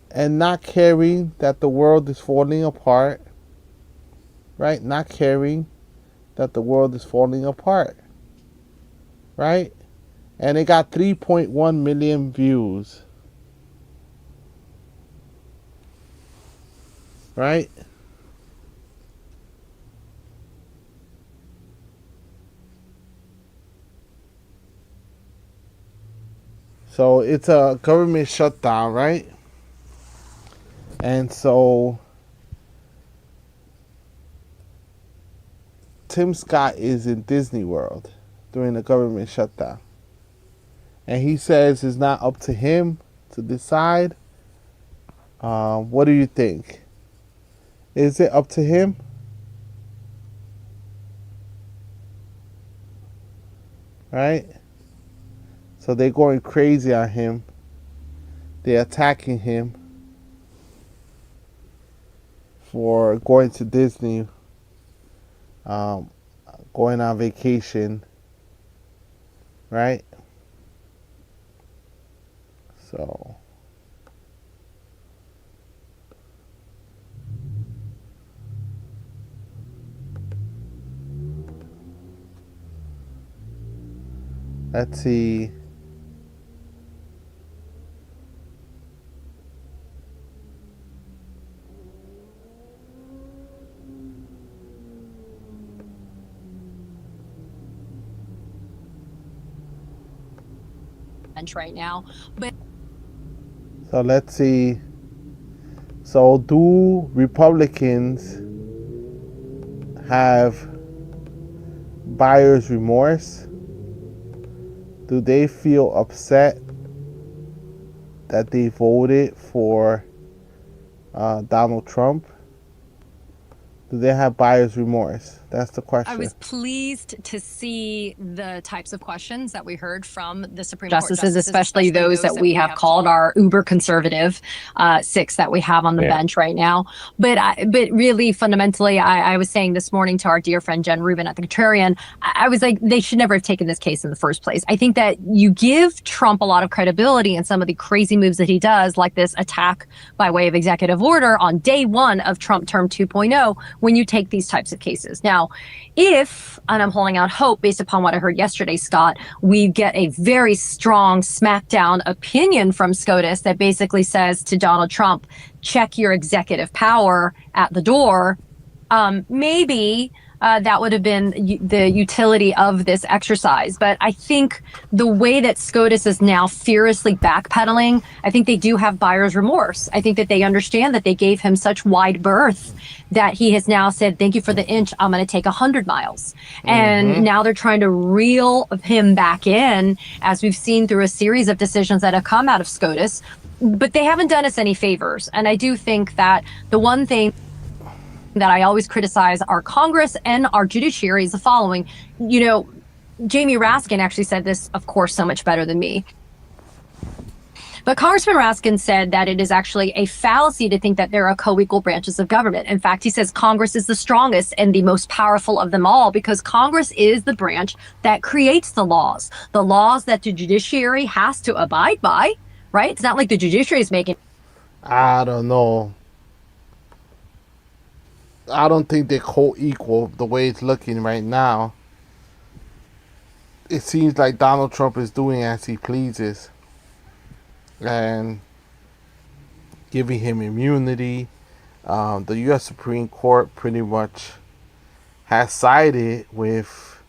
and not caring that the world is falling apart. Right? Not caring that the world is falling apart. Right? And it got 3.1 million views. Right? So it's a government shutdown, right? And so Tim Scott is in Disney World during the government shutdown. And he says it's not up to him to decide. What do you think? Is it up to him? Right? So they're going crazy on him. They're attacking him for going to Disney, going on vacation, right? So let's see. Right now, but So let's see. So do Republicans have buyer's remorse? Do they feel upset that they voted for Donald Trump? Do they have buyer's remorse? That's the question. I was pleased to see the types of questions that we heard from the Supreme Court justices, especially those that we have called our uber conservative 6 that we have on the bench right now. But really fundamentally, I was saying this morning to our dear friend Jen Rubin at the Contrarian, I was like, they should never have taken this case in the first place. I think that you give Trump a lot of credibility in some of the crazy moves that he does, like this attack by way of executive order on day 1 of Trump term 2.0, when you take these types of cases. Now, if, and I'm holding out hope based upon what I heard yesterday, Scott, we get a very strong smackdown opinion from SCOTUS that basically says to Donald Trump, check your executive power at the door, maybe that would have been the utility of this exercise. But I think the way that SCOTUS is now furiously backpedaling, I think they do have buyer's remorse. I think that they understand that they gave him such wide berth that he has now said, thank you for the inch, I'm going to take 100 miles. And now they're trying to reel him back in, as we've seen through a series of decisions that have come out of SCOTUS. But they haven't done us any favors. And I do think that the one thing that I always criticize our Congress and our judiciary is the following. You know, Jamie Raskin actually said this, of course, so much better than me. But Congressman Raskin said that it is actually a fallacy to think that there are co-equal branches of government. In fact, he says Congress is the strongest and the most powerful of them all because Congress is the branch that creates the laws that the judiciary has to abide by, right? It's not like the judiciary is making. I don't know. I don't think they're co-equal the way it's looking right now. It seems like Donald Trump is doing as he pleases and giving him immunity. The U.S. Supreme Court pretty much has sided with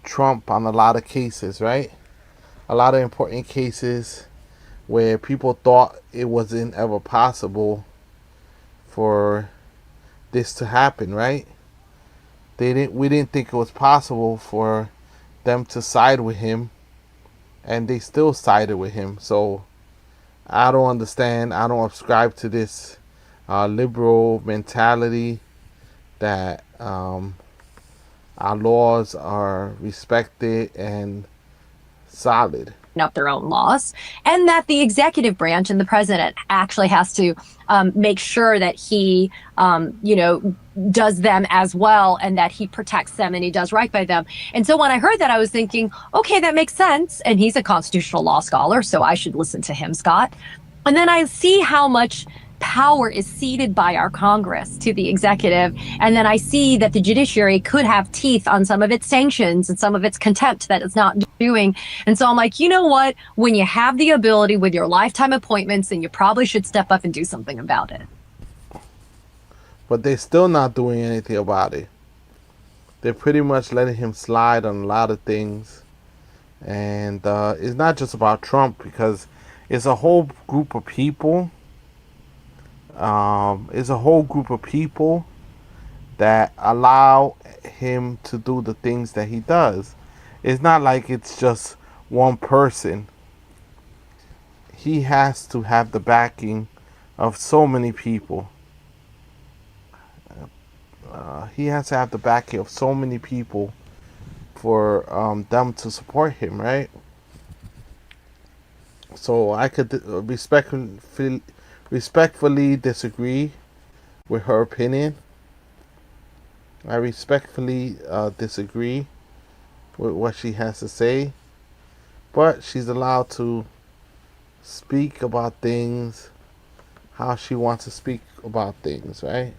Trump on a lot of cases, right? A lot of important cases where people thought it wasn't ever possible for this to happen, right? We didn't think it was possible for them to side with him, and they still sided with him. So I don't understand. I don't subscribe to this liberal mentality that our laws are respected and solid. Up their own laws, and that the executive branch and the president actually has to make sure that he, does them as well, and that he protects them and he does right by them. And so when I heard that, I was thinking, okay, that makes sense. And he's a constitutional law scholar, so I should listen to him, Scott. And then I see how much power is ceded by our Congress to the executive. And then I see that the judiciary could have teeth on some of its sanctions and some of its contempt that it's not doing. And so I'm like, you know what? When you have the ability with your lifetime appointments, then you probably should step up and do something about it. But they're still not doing anything about it. They're pretty much letting him slide on a lot of things. And it's not just about Trump, because it's a whole group of people. It's a whole group of people that allow him to do the things that he does. It's not like it's just one person. He has to have the backing of so many people. He has to have the backing of so many people for them to support him, right? So I could respectfully disagree with her opinion. I respectfully disagree with what she has to say, but she's allowed to speak about things how she wants to speak about things, right?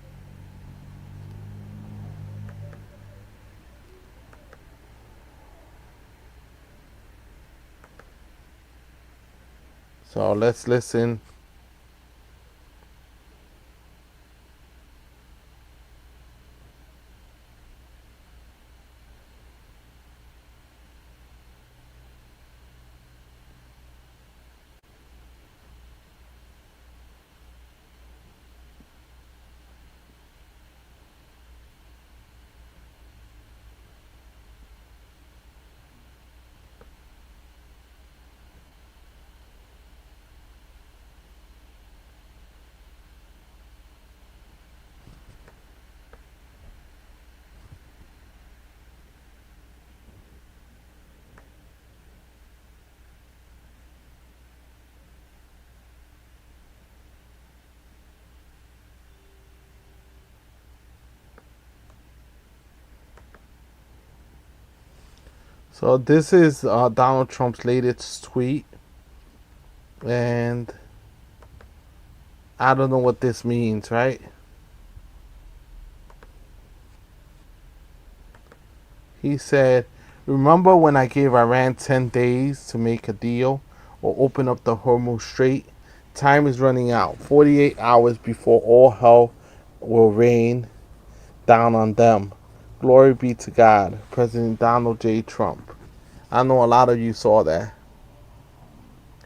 So let's listen. So this is Donald Trump's latest tweet, and I don't know what this means, right? He said, "Remember when I gave Iran 10 days to make a deal or open up the Hormuz Strait? Time is running out. 48 hours before all hell will rain down on them. Glory be to God." President Donald J. Trump. I know a lot of you saw that.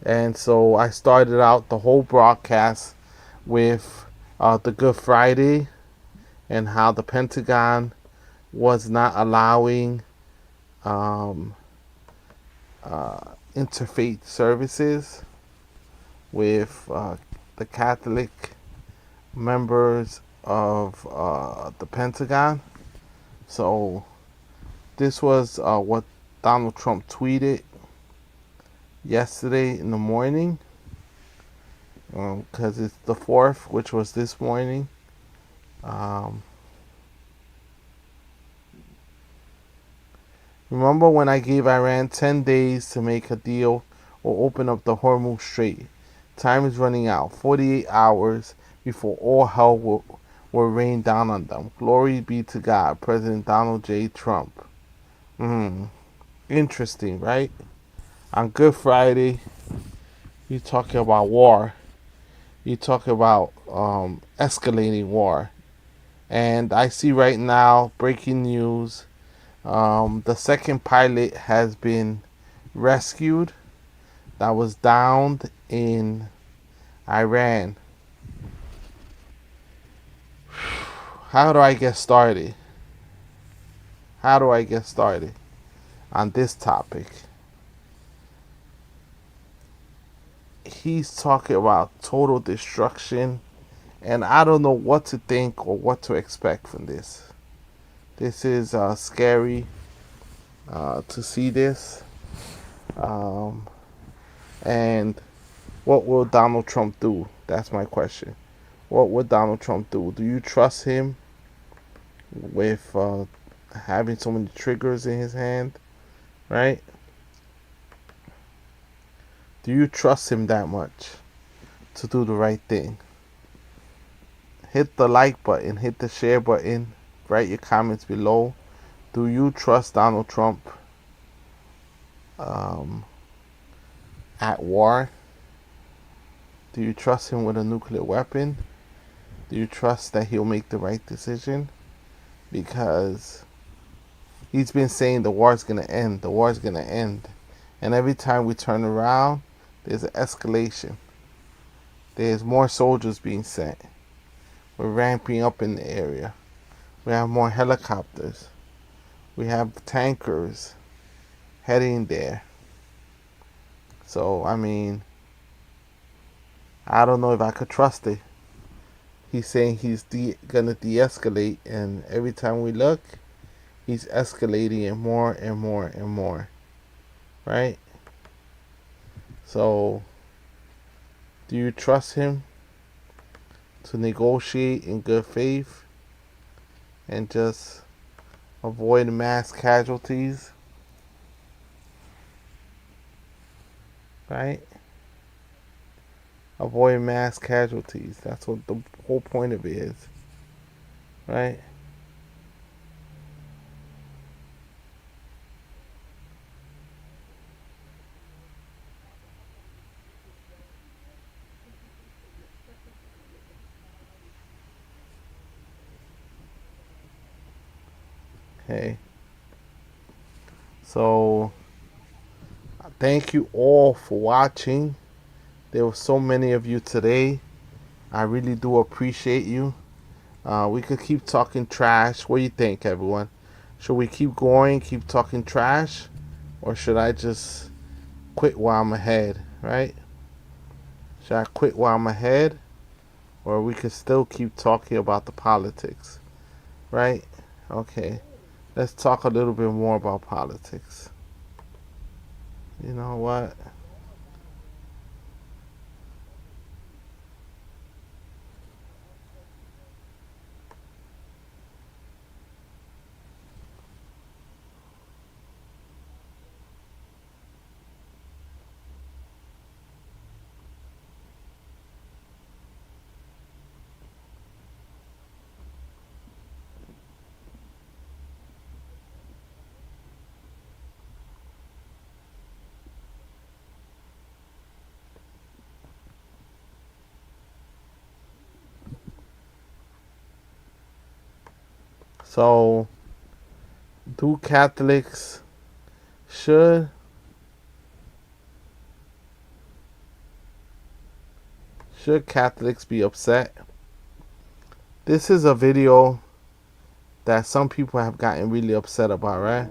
And so I started out the whole broadcast with the Good Friday and how the Pentagon was not allowing interfaith services with the Catholic members of the Pentagon. So this was what Donald Trump tweeted yesterday in the morning, because it's the 4th, which was this morning. Remember when I gave Iran 10 days to make a deal or open up the Hormuz Strait? Time is running out. 48 hours before all hell will rain down on them. Glory be to God. President Donald J. Trump. Interesting, right? On Good Friday, you talking about war. You talk about escalating war. And I see right now, breaking news, the second pilot has been rescued that was downed in Iran. How do I get started? How do I get started on this topic? He's talking about total destruction, and I don't know what to think or what to expect from this. This is scary to see this. And what will Donald Trump do? That's my question. What would Donald Trump do? Do you trust him with having so many triggers in his hand, right? Do you trust him that much to do the right thing? Hit the like button, hit the share button, write your comments below. Do you trust Donald Trump at war? Do you trust him with a nuclear weapon? Do you trust that he'll make the right decision? Because he's been saying the war's going to end, the war's going to end. And every time we turn around, there's an escalation. There's more soldiers being sent. We're ramping up in the area. We have more helicopters. We have tankers heading there. So, I mean, I don't know if I could trust it. He's saying he's gonna de-escalate, and every time we look, he's escalating it more and more and more. Right? So, do you trust him to negotiate in good faith and just avoid mass casualties? Right? Avoid mass casualties. That's what the whole point of it is. Right? Okay. So, thank you all for watching. There were so many of you today. I really do appreciate you. We could keep talking trash. What do you think, everyone? Should we keep going, keep talking trash? Or should I just quit while I'm ahead, right? Should I quit while I'm ahead? Or we could still keep talking about the politics, right? Okay. Let's talk a little bit more about politics. You know what? So, do Catholics should Catholics be upset? This is a video that some people have gotten really upset about, right?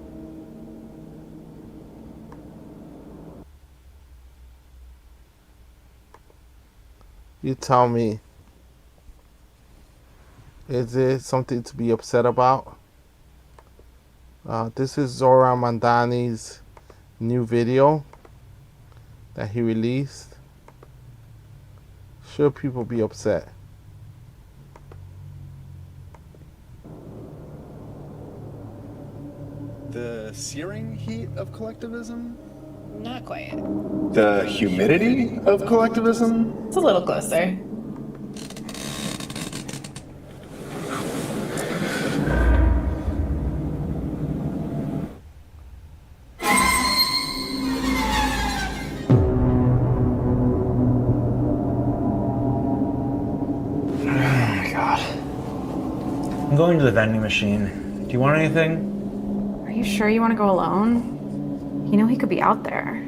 You tell me, is it something to be upset about? This is Zohran Mamdani's new video that he released. Should people be upset? The searing heat of collectivism? Not quite. The humidity of collectivism? It's a little closer. I'm going to the vending machine. Do you want anything? Are you sure you want to go alone? You know he could be out there.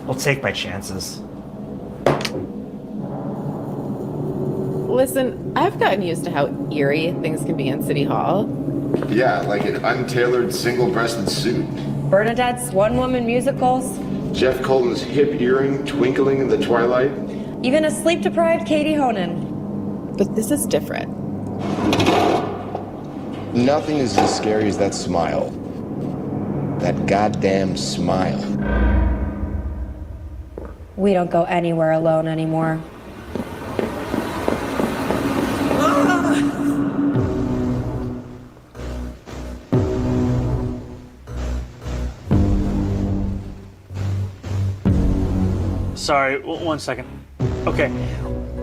I'll take my chances. Listen, I've gotten used to how eerie things can be in City Hall. Yeah, like an untailored single-breasted suit. Bernadette's one-woman musicals. Jeff Colton's hip earring twinkling in the twilight. Even a sleep-deprived Katie Honan. But this is different. Nothing is as scary as that smile. That goddamn smile. We don't go anywhere alone anymore. Sorry, one second. Okay,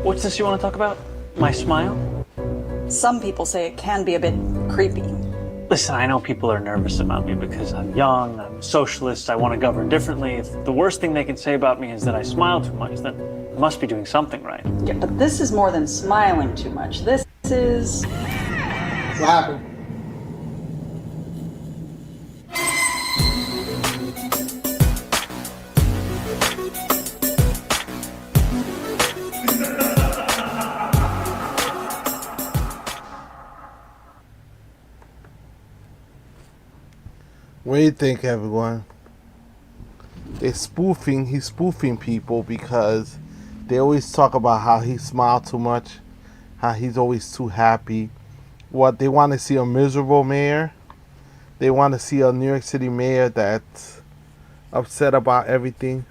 what's this you want to talk about? My smile? Some people say it can be a bit creepy. Listen, I know people are nervous about me because I'm young, I'm a socialist, I want to govern differently. If the worst thing they can say about me is that I smile too much, then I must be doing something right. Yeah, but this is more than smiling too much. This is... What happened? What do you think, everyone? He's spoofing people because they always talk about how he smiled too much, how he's always too happy. What, they want to see a miserable mayor? They want to see a New York City mayor that's upset about everything,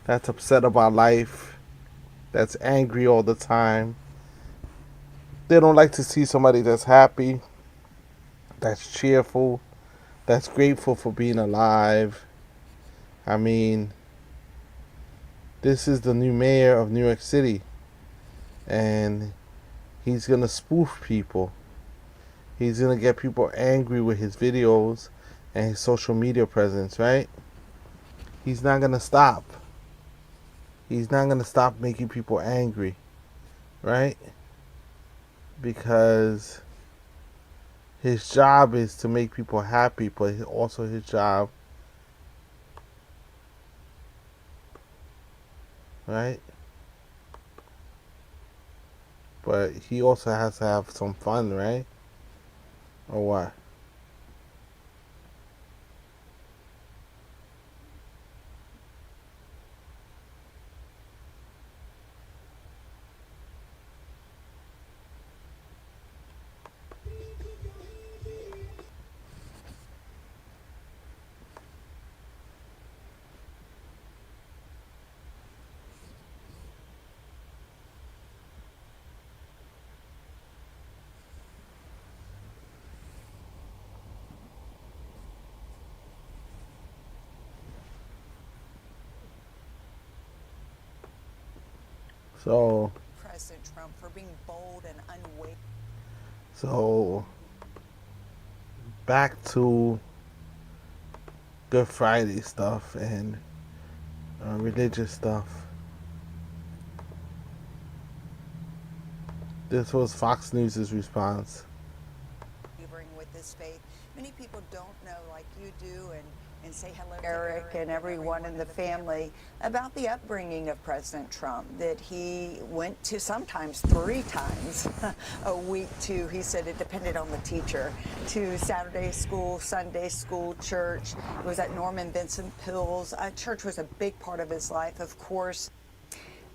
that's upset about life, that's angry all the time. They don't like to see somebody that's happy, that's cheerful, that's grateful for being alive. I mean, this is the new mayor of New York City, and he's going to spoof people. He's going to get people angry with his videos and his social media presence, right? He's not going to stop. He's not going to stop making people angry, right? Because his job is to make people happy, but also his job, right? But he also has to have some fun, right? Or what? So President Trump for being bold and unwavering. So back to Good Friday stuff and religious stuff. This was Fox News' response. With this faith, many people don't know like you do, and say hello to Eric and everyone in the family about the upbringing of President Trump, that he went to sometimes 3 times a week to, he said it depended on the teacher, to Saturday school, Sunday school, church. It was at Norman Vincent Peale's. Church was a big part of his life, of course.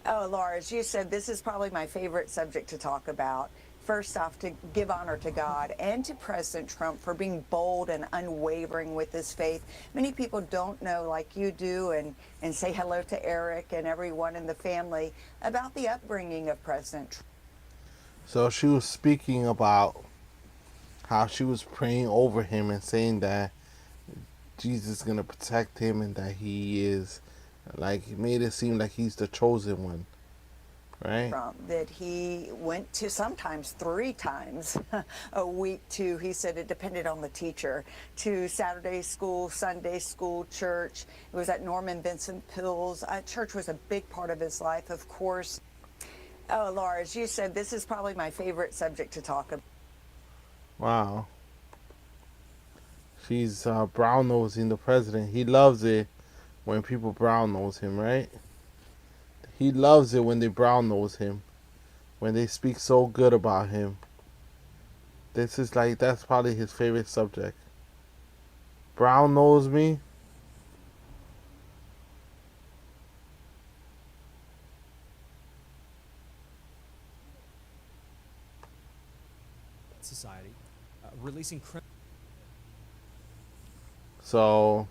Oh, Laura, as you said, this is probably my favorite subject to talk about. First off, to give honor to God and to President Trump for being bold and unwavering with his faith. Many people don't know like you do, and say hello to Eric and everyone in the family about the upbringing of President Trump. So she was speaking about how she was praying over him and saying that Jesus is going to protect him and that he is, like, he made it seem like he's the chosen one. Right. Trump, that he went to sometimes 3 times a week to, he said it depended on the teacher, to Saturday school, Sunday school, church. It was at Norman Vincent Peale's. Church was a big part of his life, of course. Oh, Laura, as you said, this is probably my favorite subject to talk about. Wow. She's brown-nosing the president. He loves it when people brown-nose him, right? He loves it when they brown-nose him, when they speak so good about him. This is like, that's probably his favorite subject. Brown-nose me? Society, releasing So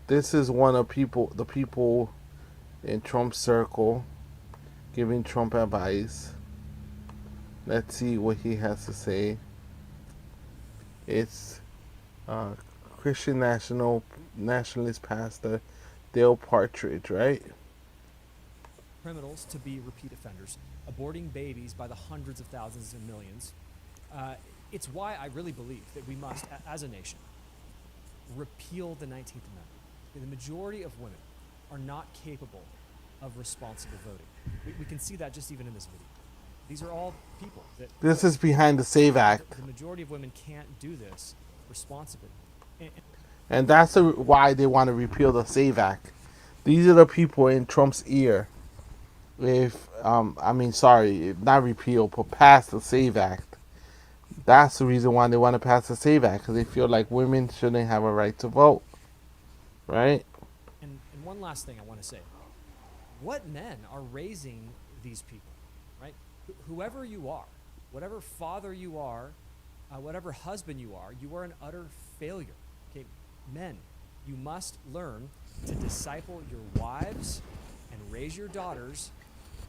this is one of the people in Trump's circle giving Trump advice. Let's see what he has to say. It's Christian nationalist pastor Dale Partridge, right? criminals to be repeat offenders, aborting babies by the hundreds of thousands and millions. It's why I really believe that we must, as a nation, repeal the 19th Amendment. The majority of women are not capable of responsible voting. We can see that just even in this video. These are all people that... This is behind the SAVE Act. The majority of women can't do this responsibly. And that's why they want to repeal the SAVE Act. These are the people in Trump's ear. Not repeal, but pass the SAVE Act. That's the reason why they want to pass the SAVE Act, because they feel like women shouldn't have a right to vote, right? And one last thing I want to say. What men are raising these people, right? Whoever you are, whatever father you are, whatever husband you are an utter failure. Okay, men, you must learn to disciple your wives and raise your daughters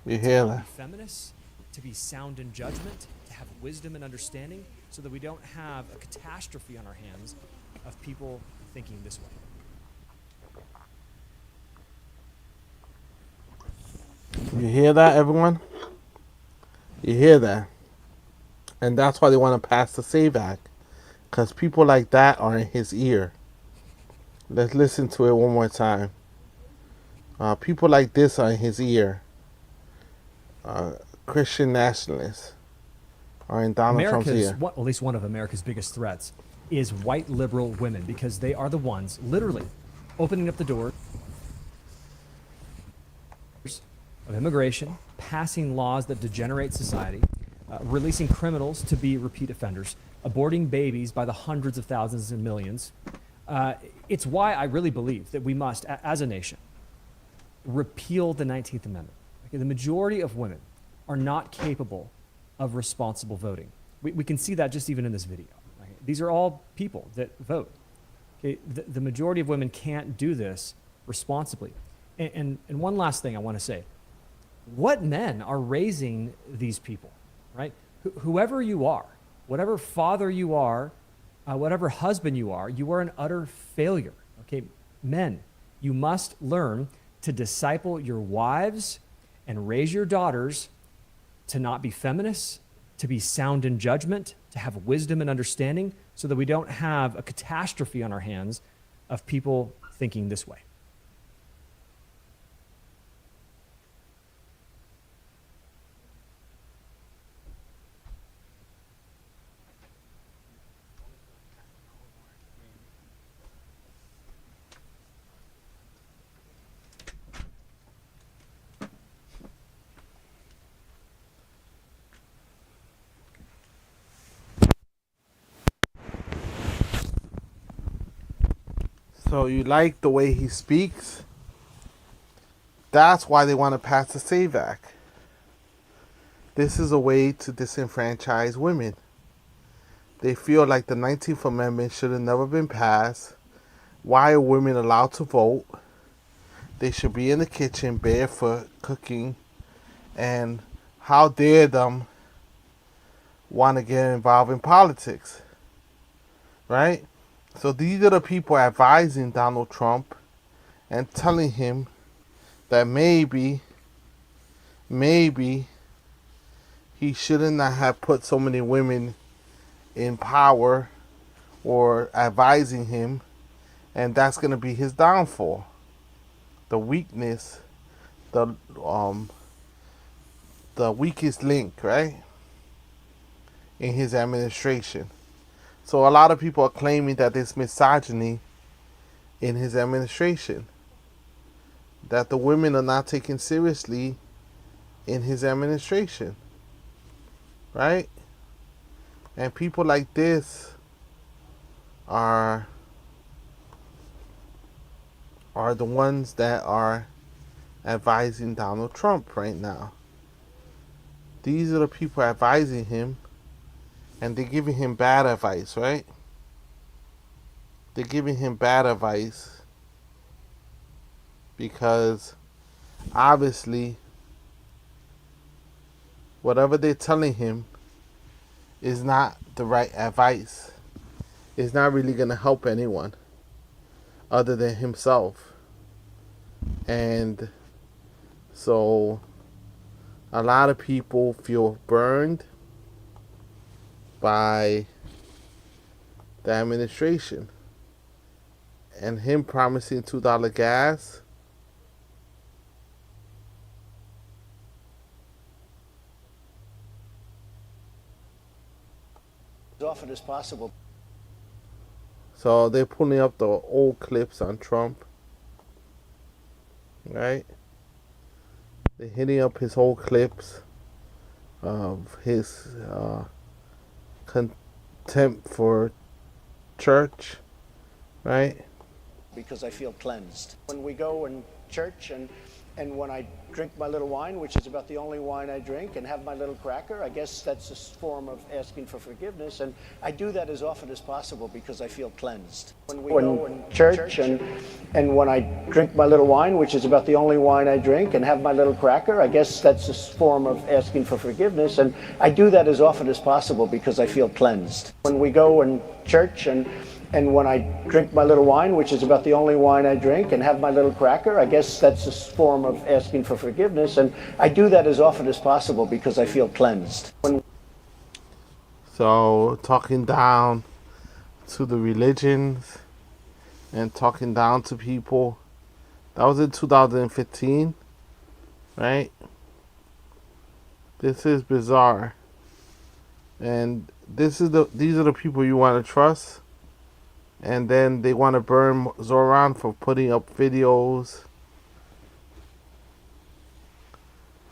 You to hear not that? be feminists, to be sound in judgment, to have wisdom and understanding, so that we don't have a catastrophe on our hands of people thinking this way. You hear that, everyone? You hear that? And that's why they want to pass the SAVE Act, because people like that are in his ear. Let's listen to it one more time. People like this are in his ear. Christian nationalists are in Donald Trump's ear. At least one of America's biggest threats is white liberal women, because they are the ones literally opening up the door of immigration, passing laws that degenerate society, releasing criminals to be repeat offenders, aborting babies by the hundreds of thousands and millions. It's why I really believe that we must, as a nation, repeal the 19th Amendment. Okay, the majority of women are not capable of responsible voting. We can see that just even in this video. Okay? These are all people that vote. Okay? The majority of women can't do this responsibly. And one last thing I want to say. What men are raising these people, right? Whoever you are, whatever father you are, whatever husband you are an utter failure. Okay, men, you must learn to disciple your wives and raise your daughters to not be feminists, to be sound in judgment, to have wisdom and understanding, so that we don't have a catastrophe on our hands of people thinking this way. So you like the way he speaks? That's why they want to pass the SAVE Act. This is a way to disenfranchise women. They feel like the 19th Amendment should have never been passed. Why are women allowed to vote? They should be in the kitchen barefoot cooking. And how dare them want to get involved in politics? Right? So these are the people advising Donald Trump and telling him that maybe he shouldn't have put so many women in power or advising him, and that's going to be his downfall. The weakness, the weakest link, right, in his administration. So a lot of people are claiming that there's misogyny in his administration, that the women are not taken seriously in his administration, right? And people like this are the ones that are advising Donald Trump right now. These are the people advising him, and they're giving him bad advice, right? They're giving him bad advice because obviously whatever they're telling him is not the right advice. It's not really going to help anyone other than himself. And so a lot of people feel burned by the administration, and him promising $2 gas. As often as possible. So they're pulling up the old clips on Trump, right? They're hitting up his old clips of his temp for church, right? Because I feel cleansed. When we go in church and when I drink my little wine, which is about the only wine I drink, and have my little cracker, I guess that's a form of asking for forgiveness. And I do that as often as possible because I feel cleansed. When we go in church and when I drink my little wine, which is about the only wine I drink, and have my little cracker, I guess that's a form of asking for forgiveness. And I do that as often as possible because I feel cleansed. When we go in church and when I drink my little wine, which is about the only wine I drink, and have my little cracker, I guess that's a form of asking for forgiveness. And I do that as often as possible because I feel cleansed. So talking down to the religions and talking down to people, that was in 2015, right? This is bizarre. And these are the people you want to trust. And then they want to burn Zoran for putting up videos,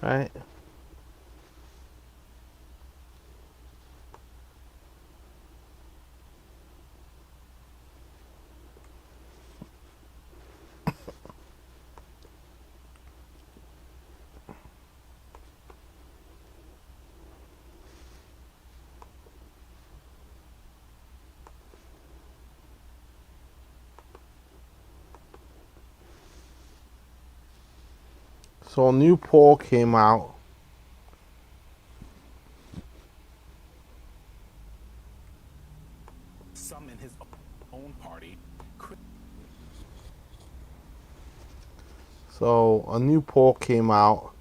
right? So a new poll came out. Some in his own party. So a new poll came out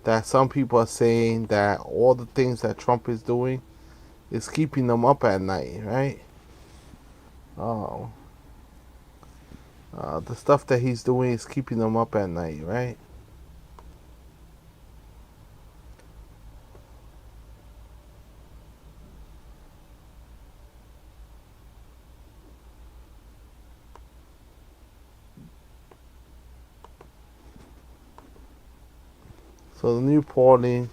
that some people are saying that all the things that Trump is doing is keeping them up at night, right? The stuff that he's doing is keeping them up at night, right? So the new polling,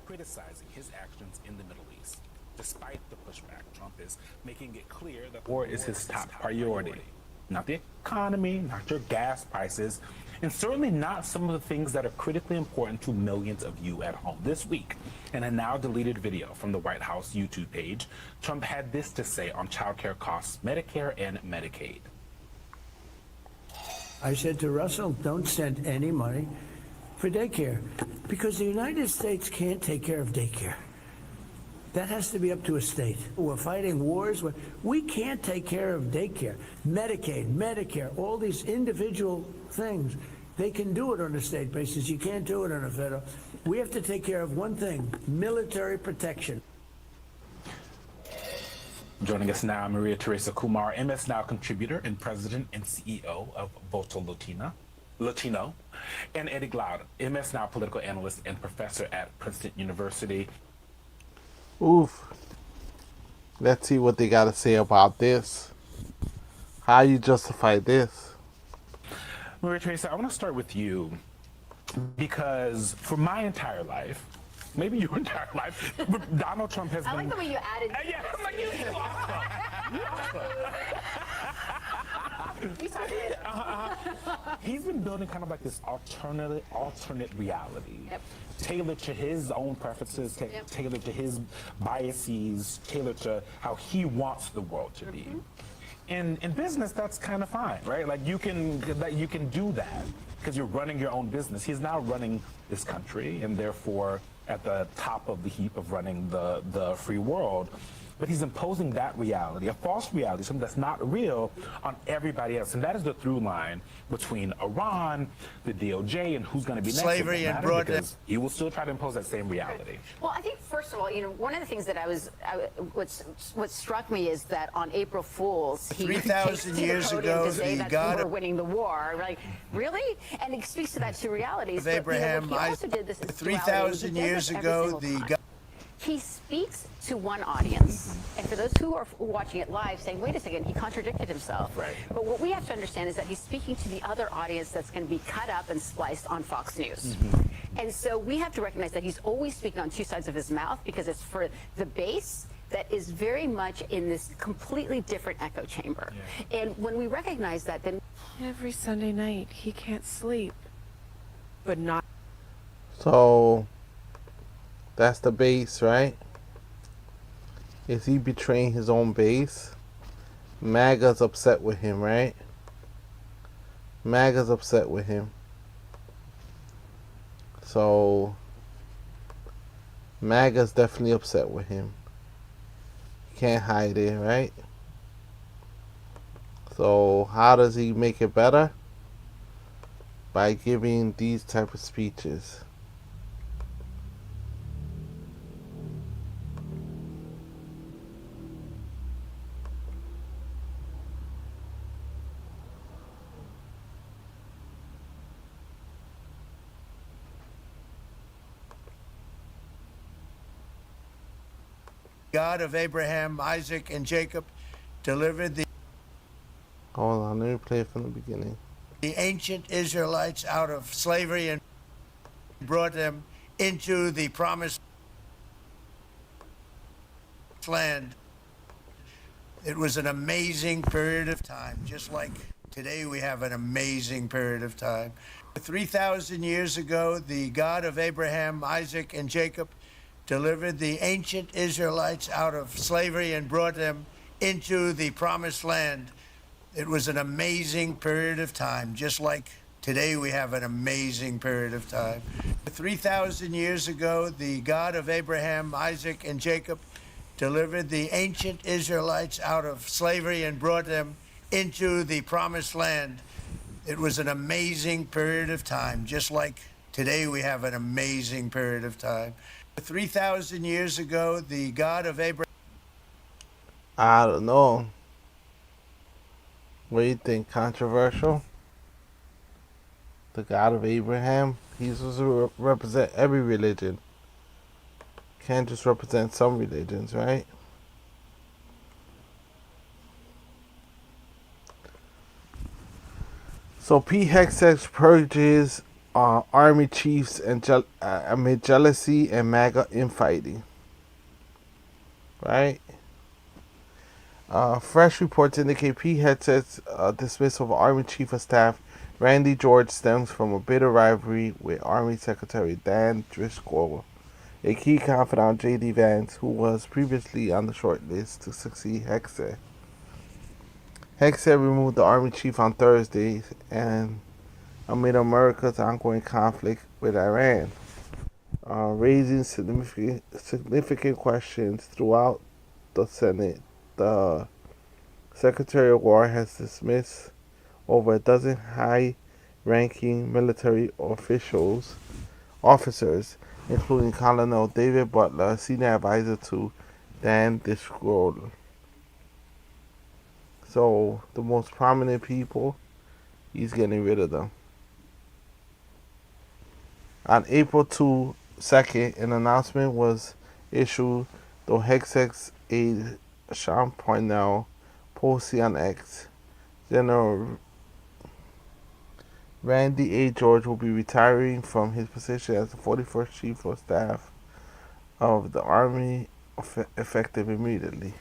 criticizing his actions in the Middle East. Despite the pushback, Trump is making it clear that war is his top priority. Not the economy, not your gas prices, and certainly not some of the things that are critically important to millions of you at home. This week, in a now deleted video from the White House YouTube page, Trump had this to say on childcare costs, Medicare and Medicaid. I said to Russell, don't send any money for daycare because the United States can't take care of daycare. That has to be up to a state. We're fighting wars. We can't take care of daycare, Medicaid, Medicare, all these individual things. They can do it on a state basis. You can't do it on a federal. We have to take care of one thing, military protection. Joining us now, Maria Teresa Kumar, MS Now contributor and president and CEO of Voto Latino, and Eddie Glaude, MS Now political analyst and professor at Princeton University. Oof. Let's see what they got to say about this. How you justify this? Maria Teresa, I want to start with you because for my entire life, maybe your entire life, but Donald Trump has been... I like the way you added... Yeah, I'm like, He's been building kind of like this alternate reality, tailored to his own preferences, tailored to his biases, tailored to how he wants the world to be. In business, that's kind of fine, right? Like you can do that because you're running your own business. He's now running this country, and therefore at the top of the heap of running the free world. But he's imposing that reality, a false reality, something that's not real, on everybody else. And that is the through line between Iran, the DOJ, and who's going to be next. Slavery and broadness. He will still try to impose that same reality. Well, I think, first of all, one of the things that what struck me is that on April Fool's, he 3,000 years ago, the God we're winning the war. Like, really? And it speaks to that two realities. Of Abraham, he also did this 3,000 years ago, the God. he speaks to one audience, and for those who are watching it live saying, wait a second, he contradicted himself. Right. But what we have to understand is that he's speaking to the other audience that's going to be cut up and spliced on Fox News. And so we have to recognize that he's always speaking on two sides of his mouth, because it's for the base that is very much in this completely different echo chamber. Yeah. And when we recognize that, then every Sunday night he can't sleep, but not. So that's the base, right? Is he betraying his own base? MAGA's upset with him, right? MAGA's upset with him. So MAGA's definitely upset with him. Can't hide it, right? So how does he make it better? By giving these type of speeches. God of Abraham, Isaac, and Jacob delivered the Hold on, let me play it from the beginning. ancient Israelites out of slavery and brought them into the promised land. It was an amazing period of time, just like today we have an amazing period of time. 3,000 years ago, the God of Abraham, Isaac, and Jacob delivered the ancient Israelites out of slavery and brought them into the promised land. It was an amazing period of time, just like today we have an amazing period of time. 3,000 years ago, the God of Abraham, Isaac, and Jacob delivered the ancient Israelites out of slavery and brought them into the promised land. It was an amazing period of time, just like today we have an amazing period of time. 3,000 years ago, the God of Abraham. I don't know. What do you think? Controversial? The God of Abraham? He's supposed to represent every religion. Can't just represent some religions, right? So Pete Hegseth purges army chiefs and amid jealousy and MAGA infighting. Right? Fresh reports indicate Pete Hegseth's dismissal of Army Chief of Staff Randy George stems from a bitter rivalry with Army Secretary Dan Driscoll, a key confidant of J.D. Vance, who was previously on the short list to succeed Hegseth. Hegseth removed the Army Chief on Thursday, and amid America's ongoing conflict with Iran, raising significant questions throughout the Senate. The Secretary of War has dismissed over a dozen high-ranking military officers, including Colonel David Butler, senior advisor to Dan Driscoll. So the most prominent people, he's getting rid of them. On April 2nd, an announcement was issued, though Hegseth's aide Sean Parnell posted on X. General Randy A. George will be retiring from his position as the 41st Chief of Staff of the Army, effective immediately.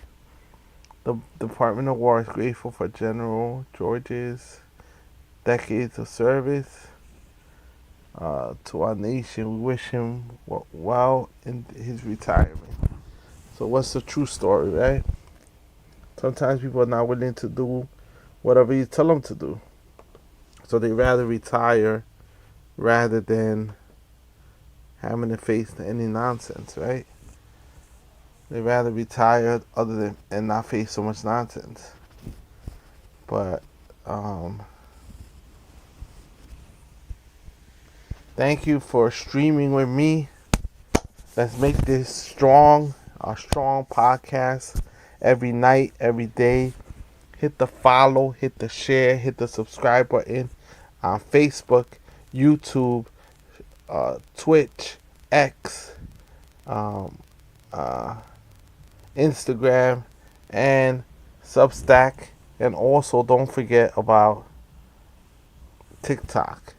The Department of War is grateful for General George's decades of service to our nation. We wish him well in his retirement. So what's the true story, right? Sometimes people are not willing to do whatever you tell them to do. So they rather retire rather than having to face any nonsense, right? They rather retire and not face so much nonsense. But thank you for streaming with me. Let's make this strong, a strong podcast every night, every day. Hit the follow, hit the share, hit the subscribe button on Facebook, YouTube, Twitch, X, Instagram, and Substack. And also don't forget about TikTok.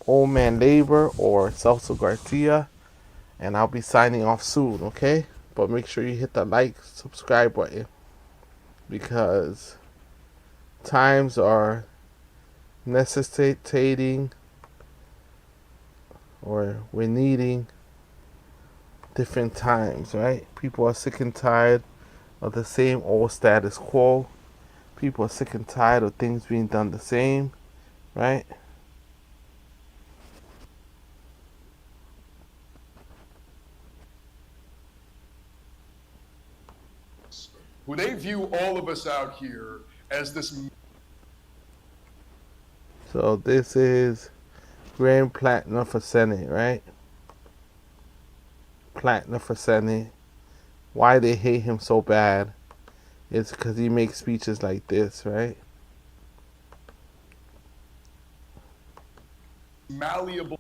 Old Man Labor or Celso Garcia. And I'll be signing off soon, okay? But make sure you hit the like, subscribe button. Because times are necessitating, or we're needing different times, right? People are sick and tired of the same old status quo. People are sick and tired of things being done the same, right? Who they view all of us out here as this. So this is Grand Platinum for Senate, right? Platinum for Senate. Why they hate him so bad is because he makes speeches like this, right? Malleable.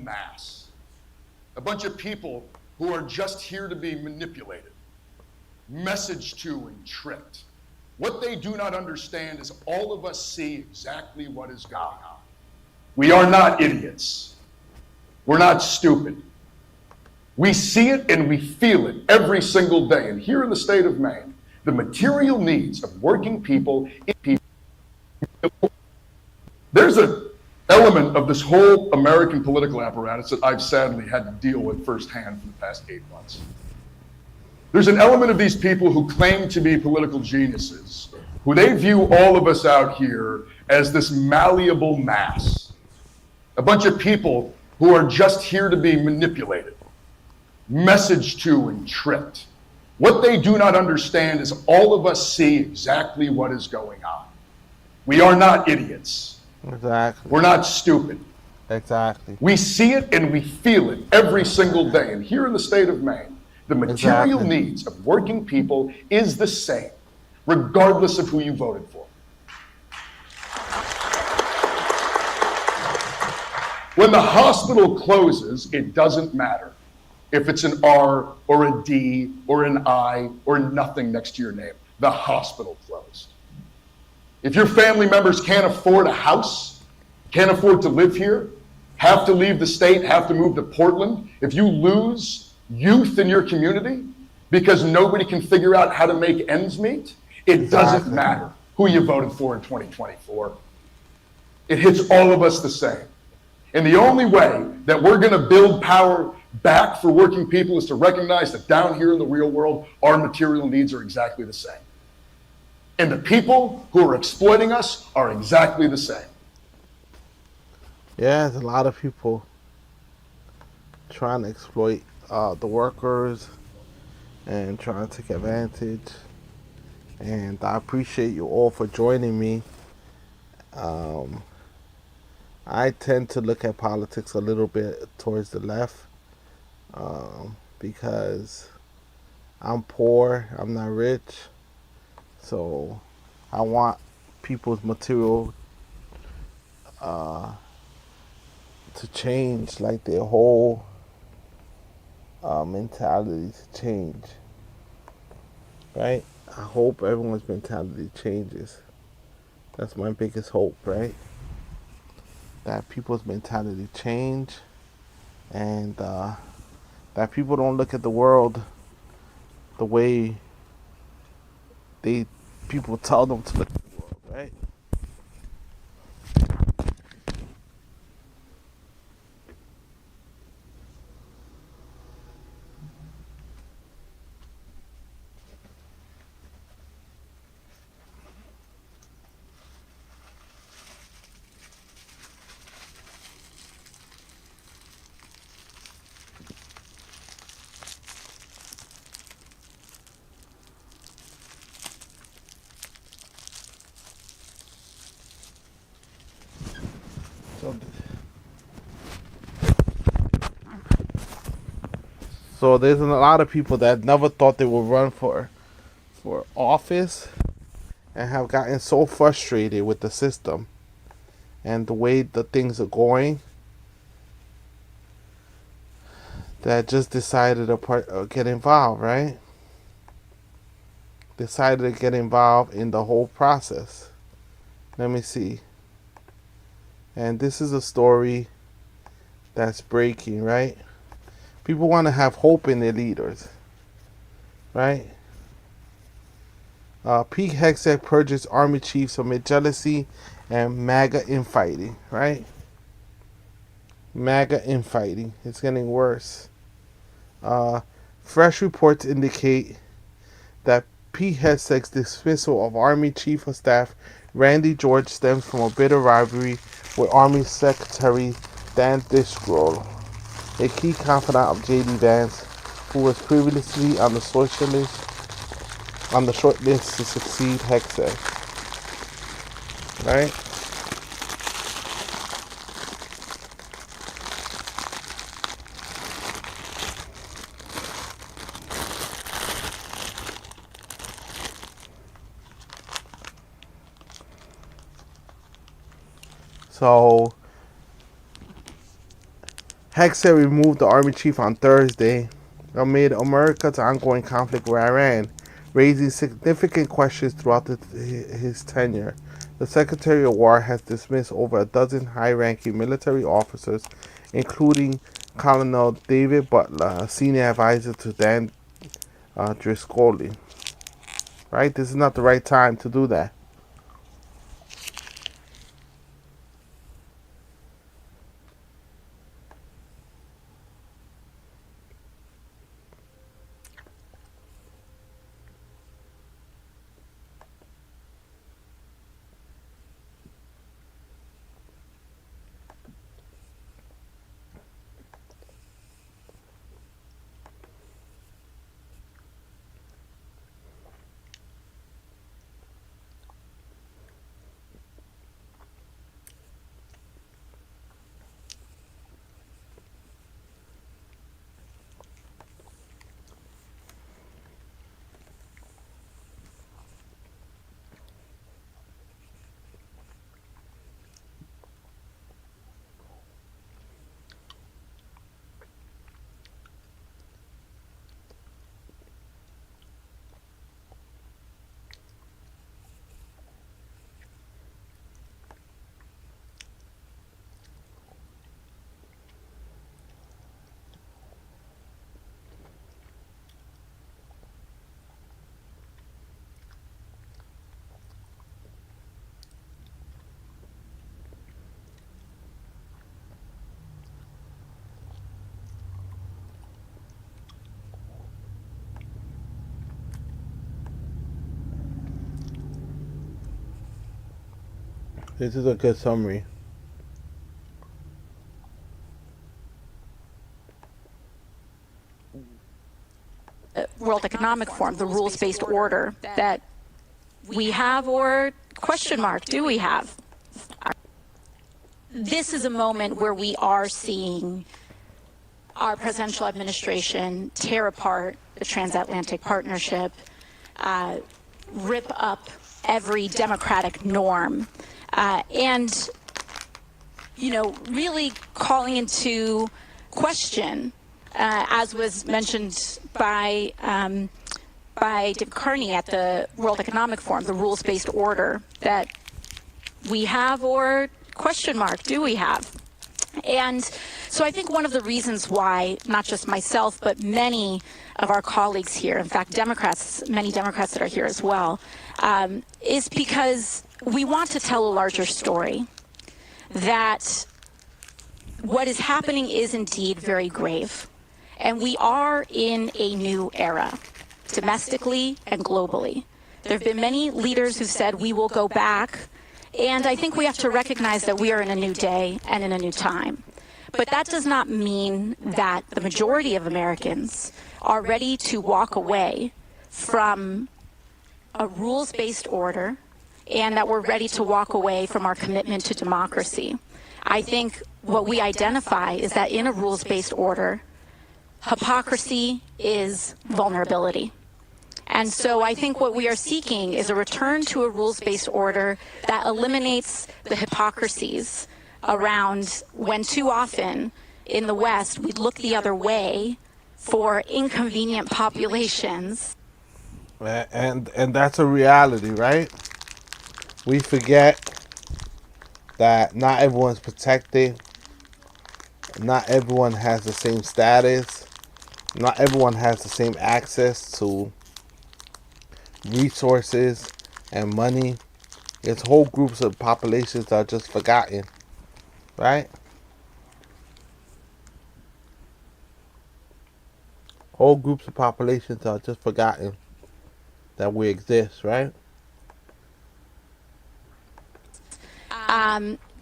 Mass. A bunch of people who are just here to be manipulated, messaged to, and tricked. What they do not understand is all of us see exactly what is going on. We are not idiots. We're not stupid. We see it and we feel it every single day. And here in the state of Maine, the material needs of working people, there's an element of this whole American political apparatus that I've sadly had to deal with firsthand for the past 8 months. There's an element of these people who claim to be political geniuses, who they view all of us out here as this malleable mass. A bunch of people who are just here to be manipulated, messaged to, and tricked. What they do not understand is all of us see exactly what is going on. We are not idiots. Exactly. We're not stupid. Exactly. We see it and we feel it every single day. And here in the state of Maine, the material needs of working people is the same, regardless of who you voted for. When the hospital closes, it doesn't matter if it's an R or a D or an I or nothing next to your name. The hospital closed. If your family members can't afford a house, can't afford to live here, have to leave the state, have to move to Portland, if you lose youth in your community because nobody can figure out how to make ends meet, it doesn't matter who you voted for in 2024. It hits all of us the same. And the only way that we're going to build power back for working people is to recognize that down here in the real world, our material needs are exactly the same. And the people who are exploiting us are exactly the same. Yeah, there's a lot of people trying to exploit the workers and trying to take advantage. And I appreciate you all for joining me. I tend to look at politics a little bit towards the left because I'm poor, I'm not rich. So I want people's material to change, like their whole mentality to change, right? I hope everyone's mentality changes. That's my biggest hope, right? That people's mentality change and that people don't look at the world the way people tell them to look at the world, right? So So there's a lot of people that never thought they would run for office and have gotten so frustrated with the system and the way the things are going that just decided to get involved, right? Decided to get involved in the whole process. Let me see. And this is a story that's breaking, right? People want to have hope in their leaders, right? Pete Hegseth purges Army chiefs amid jealousy and MAGA infighting, right? MAGA infighting. It's getting worse. Fresh reports indicate that Pete Hegseth's dismissal of Army Chief of Staff Randy George stems from a bitter rivalry with Army Secretary Dan Dishgrove, a key confidant of J.D. Vance, who was previously on the short list to succeed Hegseth. Right? So, Hegseth removed the Army chief on Thursday amid America's ongoing conflict with Iran, raising significant questions throughout his tenure. The Secretary of War has dismissed over a dozen high-ranking military officers, including Colonel David Butler, a senior advisor to Dan Driscoll. Right? This is not the right time to do that. This is a good summary. World Economic Forum, the rules-based order that we have, or question mark, do we have? This is a moment where we are seeing our presidential administration tear apart the transatlantic partnership, rip up every democratic norm, and, you know, really calling into question, as was mentioned by David Carney at the World Economic Forum, the rules-based order that we have, or question mark, do we have? And so I think one of the reasons why, not just myself, but many of our colleagues here, in fact, Democrats, many Democrats that are here as well, is because we want to tell a larger story, that what is happening is indeed very grave. And we are in a new era, domestically and globally. There have been many leaders who said we will go back, and I think we have to recognize that we are in a new day and in a new time. But that does not mean that the majority of Americans are ready to walk away from a rules-based order, and that we're ready to walk away from our commitment to democracy. I think what we identify is that in a rules-based order, Hypocrisy is vulnerability. And so I think what we are seeking is a return to a rules-based order that eliminates the hypocrisies around when too often in the West we look the other way for inconvenient populations. And that's a reality, right? We forget that not everyone's protected. Not everyone has the same status. Not everyone has the same access to resources and money. There's whole groups of populations that are just forgotten, right? Whole groups of populations that are just forgotten that we exist, right?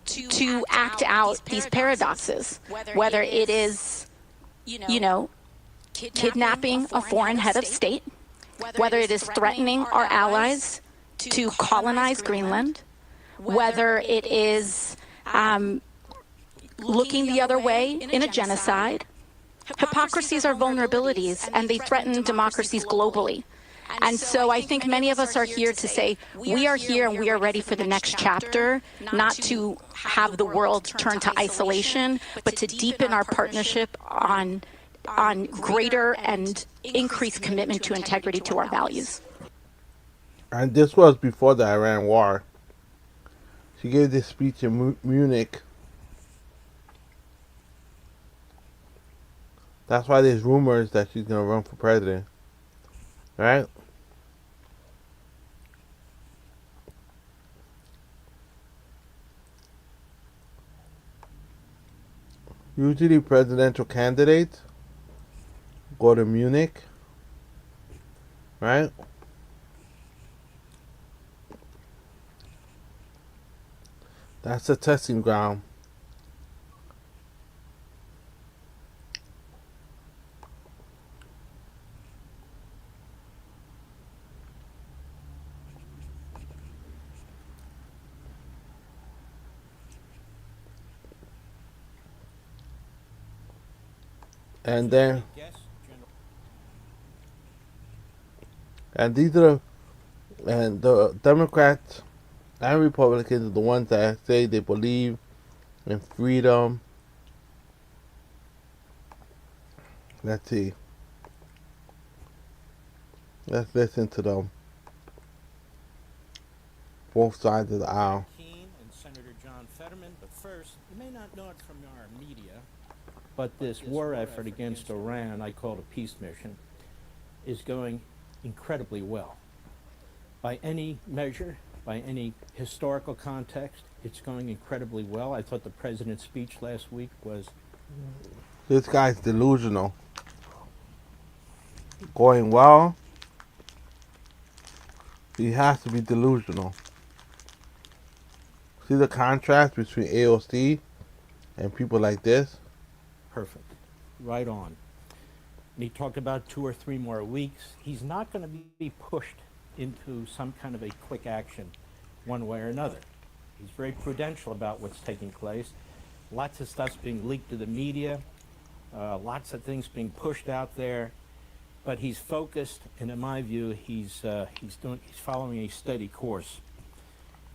To act out these paradoxes, whether it is, kidnapping a foreign head of state, whether it is threatening our allies to colonize Greenland, whether it is looking the other way in a genocide. Hypocrisies are vulnerabilities, and they threaten democracies globally. And so I think many of us are here to say we are here and we are ready for the next chapter, not to have the world turn to isolation, but to deepen our partnership on greater and increased commitment to integrity to our values. And this was before the Iran war. She gave this speech in Munich. That's why there's rumors that she's going to run for president. Right? Usually presidential candidates go to Munich. Right? That's a testing ground. And then, and these are the Democrats and Republicans are the ones that say they believe in freedom. Let's see. Let's listen to them. Both sides of the aisle. And Senator John Fetterman, but first, you may not know it from our media, but this war effort against Iran, I call it a peace mission, is going incredibly well. By any measure, by any historical context, it's going incredibly well. I thought the president's speech last week was... This guy's delusional. Going well. He has to be delusional. See the contrast between AOC and people like this? Perfect. Right on. And he talked about 2 or 3 more weeks. He's not going to be pushed into some kind of a quick action one way or another. He's very prudential about what's taking place. Lots of stuff's being leaked to the media. Lots of things being pushed out there. But he's focused, and in my view, he's following a steady course.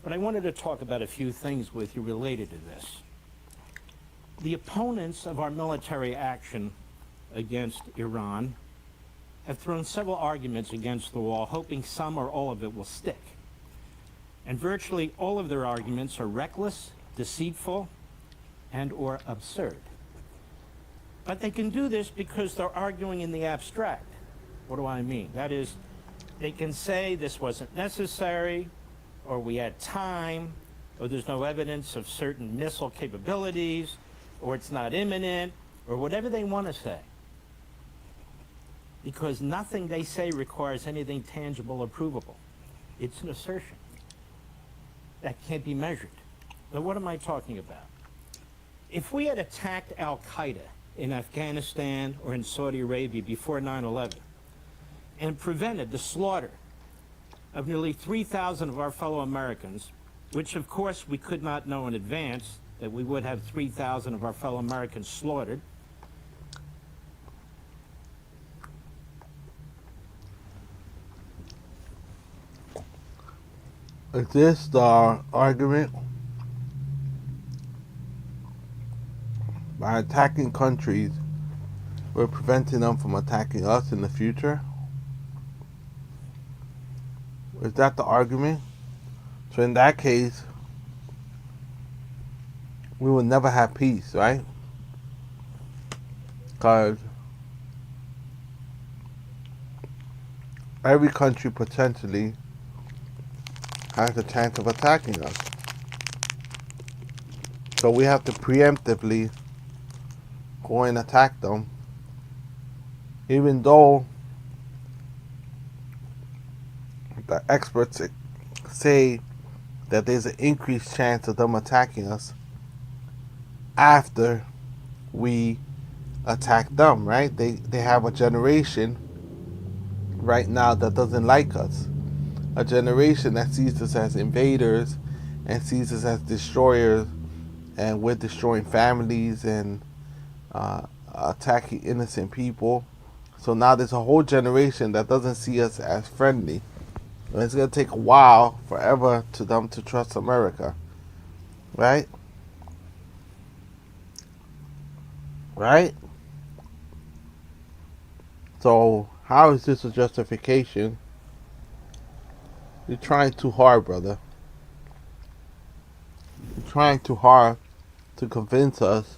But I wanted to talk about a few things with you related to this. The opponents of our military action against Iran have thrown several arguments against the wall, hoping some or all of it will stick. And virtually all of their arguments are reckless, deceitful, and or absurd. But they can do this because they're arguing in the abstract. What do I mean? That is, they can say this wasn't necessary, or we had time, or there's no evidence of certain missile capabilities, or it's not imminent, or whatever they want to say. Because nothing they say requires anything tangible or provable. It's an assertion that can't be measured. Now, what am I talking about? If we had attacked al-Qaeda in Afghanistan or in Saudi Arabia before 9/11 and prevented the slaughter of nearly 3,000 of our fellow Americans, which of course we could not know in advance that we would have 3,000 of our fellow Americans slaughtered, Is this the argument? By attacking countries, we're preventing them from attacking us in the future? Is that the argument? So in that case, we will never have peace, right? Because every country potentially has a chance of attacking us. So we have to preemptively go and attack them, even though the experts say that there's an increased chance of them attacking us after we attack them, right? They have a generation right now that doesn't like us. A generation that sees us as invaders and sees us as destroyers, and we're destroying families and attacking innocent people. So now there's a whole generation that doesn't see us as friendly. And it's going to take a while, forever, to them to trust America. Right? Right? So how is this a justification? You're trying too hard, brother. You're trying too hard to convince us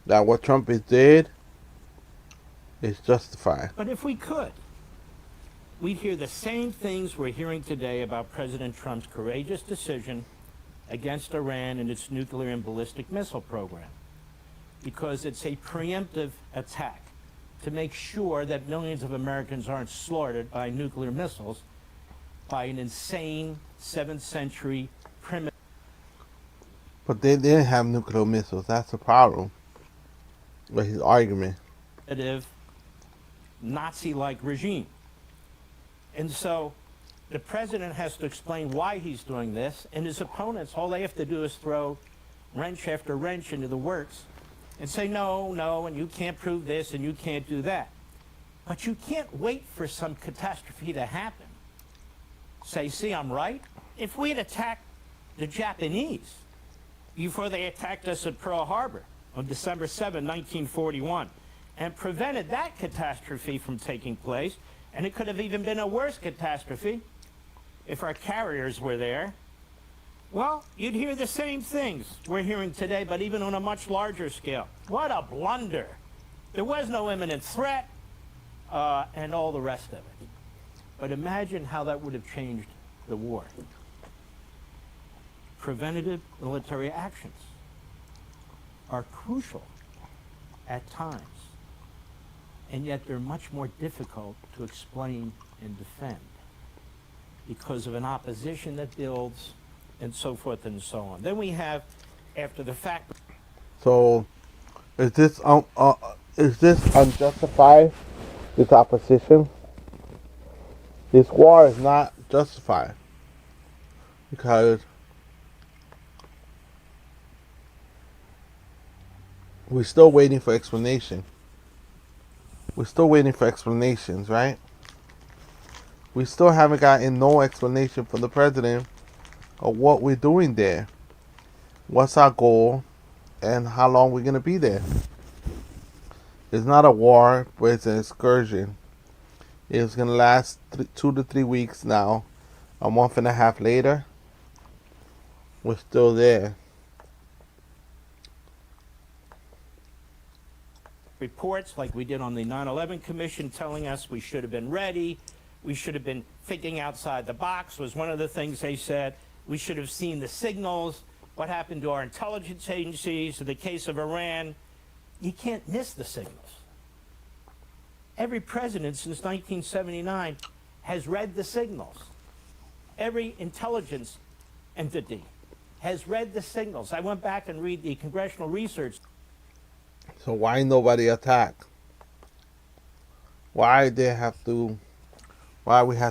that what Trump did is justified. But if we could, we'd hear the same things we're hearing today about President Trump's courageous decision against Iran and its nuclear and ballistic missile program, because it's a preemptive attack to make sure that millions of Americans aren't slaughtered by nuclear missiles by an insane 7th century primitive. But they didn't have nuclear missiles. That's the problem with his argument. Nazi-like regime. And so the president has to explain why he's doing this, and his opponents, all they have to do is throw wrench after wrench into the works and say, no, no, and you can't prove this, and you can't do that. But you can't wait for some catastrophe to happen. Say, see, I'm right. If we had attacked the Japanese before they attacked us at Pearl Harbor on December 7, 1941, and prevented that catastrophe from taking place, and it could have even been a worse catastrophe if our carriers were there, well, you'd hear the same things we're hearing today, but even on a much larger scale. What a blunder. There was no imminent threat, and all the rest of it. But imagine how that would have changed the war. Preventative military actions are crucial at times, and yet they're much more difficult to explain and defend because of an opposition that builds and so forth and so on. Then we have, after the fact. So, is this unjustified? This opposition? This war is not justified because we're still waiting for explanation. We're still waiting for explanations, right? We still haven't gotten no explanation from the president of what we're doing there. What's our goal and how long we're going to be there. It's not a war, but it's an excursion. It's going to last 2 to 3 weeks now. A month and a half later, we're still there. Reports like we did on the 9/11 Commission telling us we should have been ready, we should have been thinking outside the box was one of the things they said. We should have seen the signals, what happened to our intelligence agencies. In the case of Iran, you can't miss the signals. Every president since 1979 has read the signals. Every intelligence entity has read the signals. I went back and read the congressional research. So why nobody attack? Why we have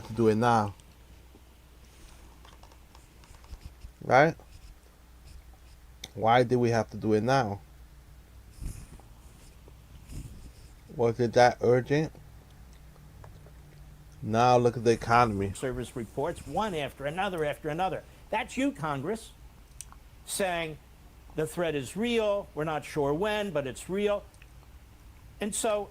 to do it now? Right? Why did we have to do it now? Was it that urgent? Now look at the economy. Service reports, one after another after another. That's you, Congress, saying the threat is real, we're not sure when, but it's real. And so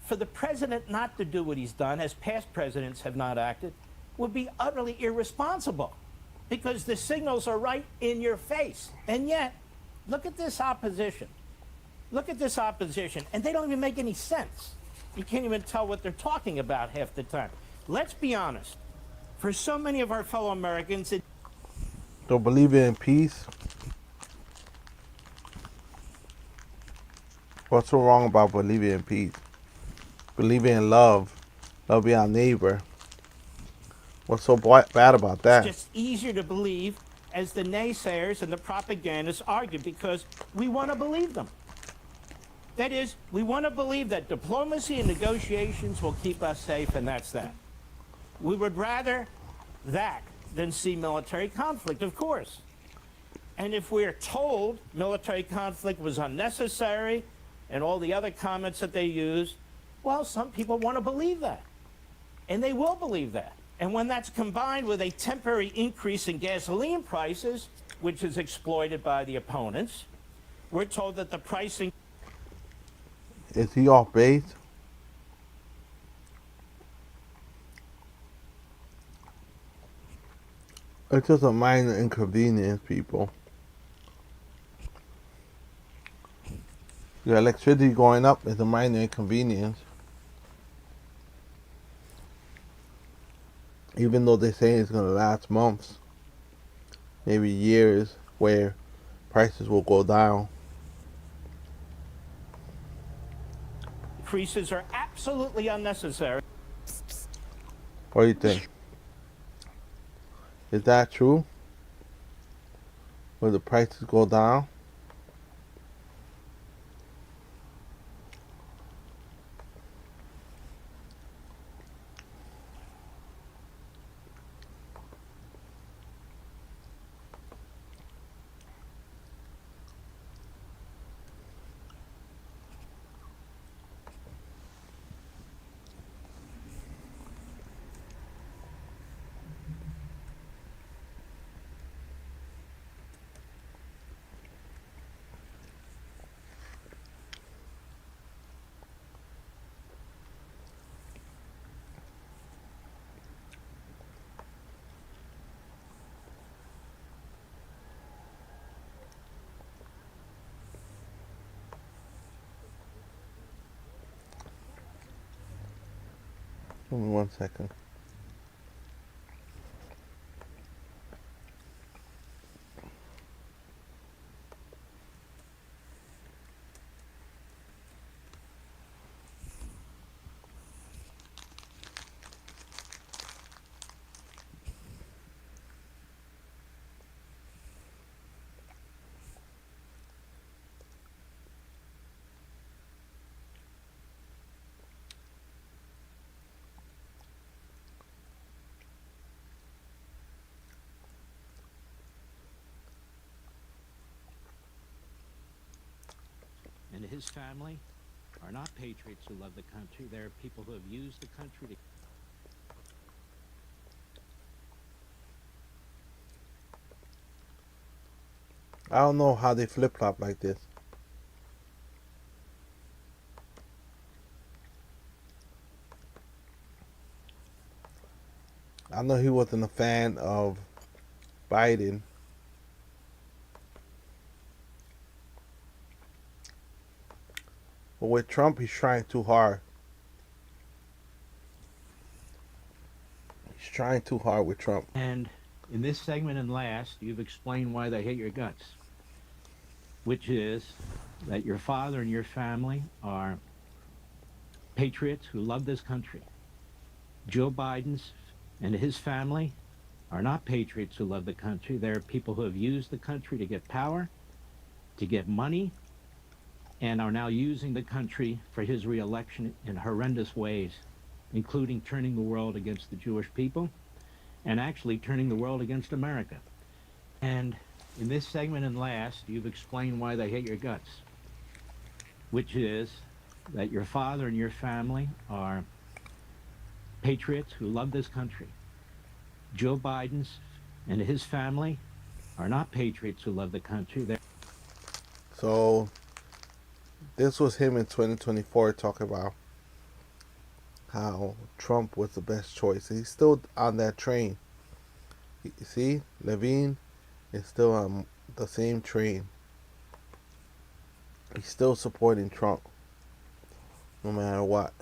for the president not to do what he's done, as past presidents have not acted, would be utterly irresponsible, because the signals are right in your face. And yet, look at this opposition. Look at this opposition, and they don't even make any sense. You can't even tell what they're talking about half the time. Let's be honest. For so many of our fellow Americans, Don't believe in peace. What's so wrong about believing in peace? Believing in love. Loving our neighbor. What's so bad about that? it's just easier to believe as the naysayers and the propagandists argue, because we want to believe them. That is, we want to believe that diplomacy and negotiations will keep us safe, and that's that. We would rather that than see military conflict, of course. And if we're told military conflict was unnecessary and all the other comments that they use, well, some people want to believe that. And they will believe that. And when that's combined with a temporary increase in gasoline prices, which is exploited by the opponents, we're told that the pricing... Is he off base? It's just a minor inconvenience, people. Your electricity going up is a minor inconvenience. Even though they say it's going to last months, maybe years, where prices will go down. Increases are absolutely unnecessary. What do you think? Is that true? Will the prices go down? Give me 1 second. And his family are not patriots who love the country. They're people who have used the country to... I don't know how they flip-flop like this. I know he wasn't a fan of Biden. But with Trump, he's trying too hard. He's trying too hard with Trump. And in this segment and last, you've explained why they hate your guts, which is that your father and your family are patriots who love this country. Joe Biden's and his family are not patriots who love the country. They're people who have used the country to get power, to get money, and are now using the country for his re-election in horrendous ways, including turning the world against the Jewish people and actually turning the world against America. And in this segment and last, you've explained why they hate your guts, which is that your father and your family are patriots who love this country. Joe Biden's and his family are not patriots who love the country. So this was him in 2024 talking about how Trump was the best choice. He's still on that train. You see, Levine is still on the same train. He's still supporting Trump, no matter what.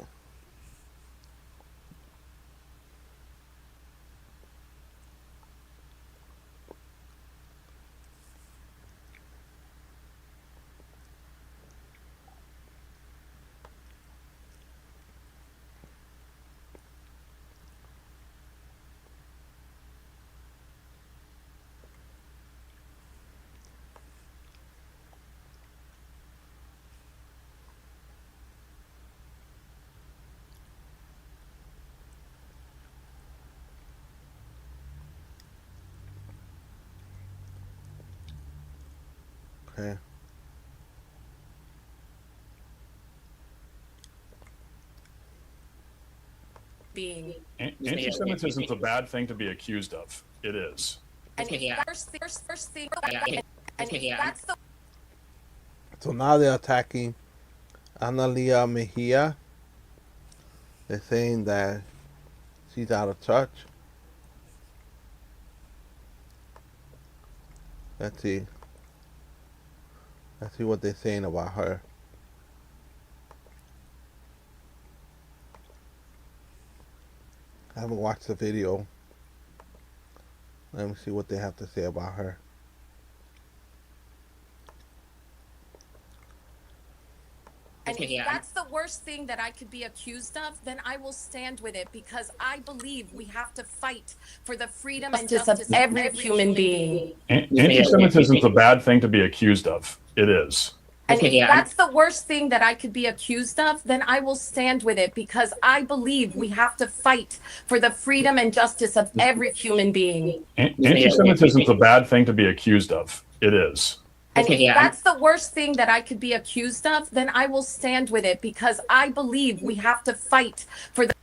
Okay. Being Anti-Semitism is a bad thing to be accused of. It is. and first thing, and that's the So now they're attacking Analia Mejia. They're saying that she's out of touch. Let's see. Let's see what they're saying about her. I haven't watched the video. Let me see what they have to say about her. And if that's the worst thing that I could be accused of, then I will stand with it because I believe we have to fight for the freedom and justice of every human being. Anti-Semitism is a bad thing to be accused of. It is. And if that's the worst thing that I could be accused of, then I will stand with it because I believe we have to fight for the freedom and justice of every human being. Anti-Semitism is a bad thing to be accused of. It is. And if that's the worst thing that I could be accused of, then I will stand with it because I believe we have to fight for the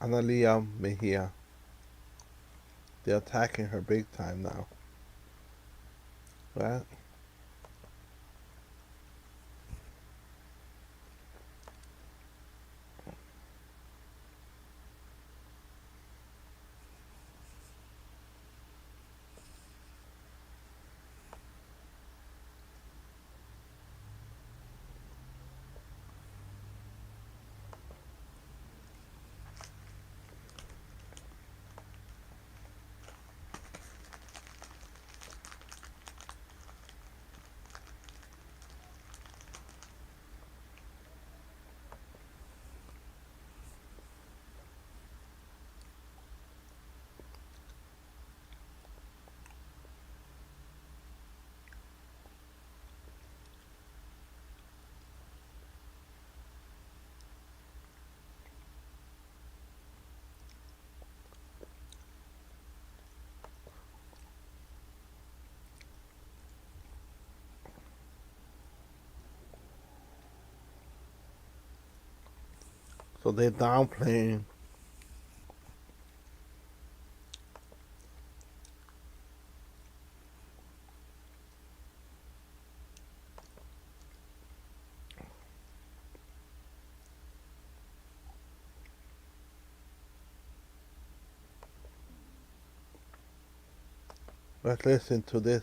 Analia Mejia. They're attacking her big time now. Right? So they're downplaying let's listen to this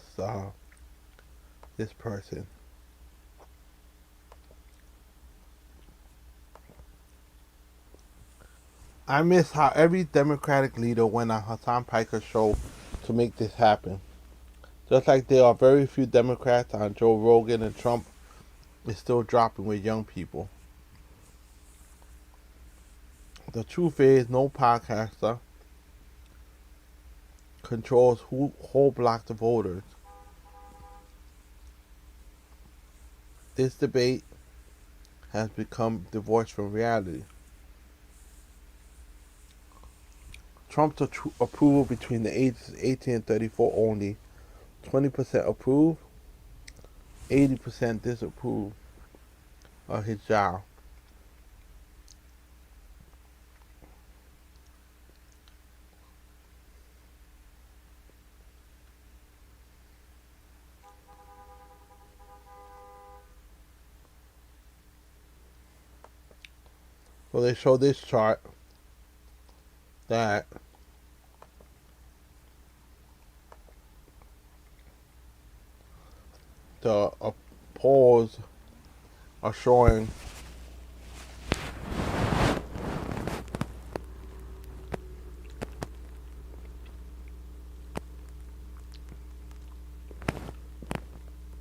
person. I miss how every Democratic leader went on Hassan Piker's show to make this happen. Just like there are very few Democrats on Joe Rogan, and Trump is still dropping with young people. The truth is, no podcaster controls whole blocks of voters. This debate has become divorced from reality. Trump's approval between the ages 18 and 34 only 20% approve, 80% disapprove of his job. So they show this chart that the polls are showing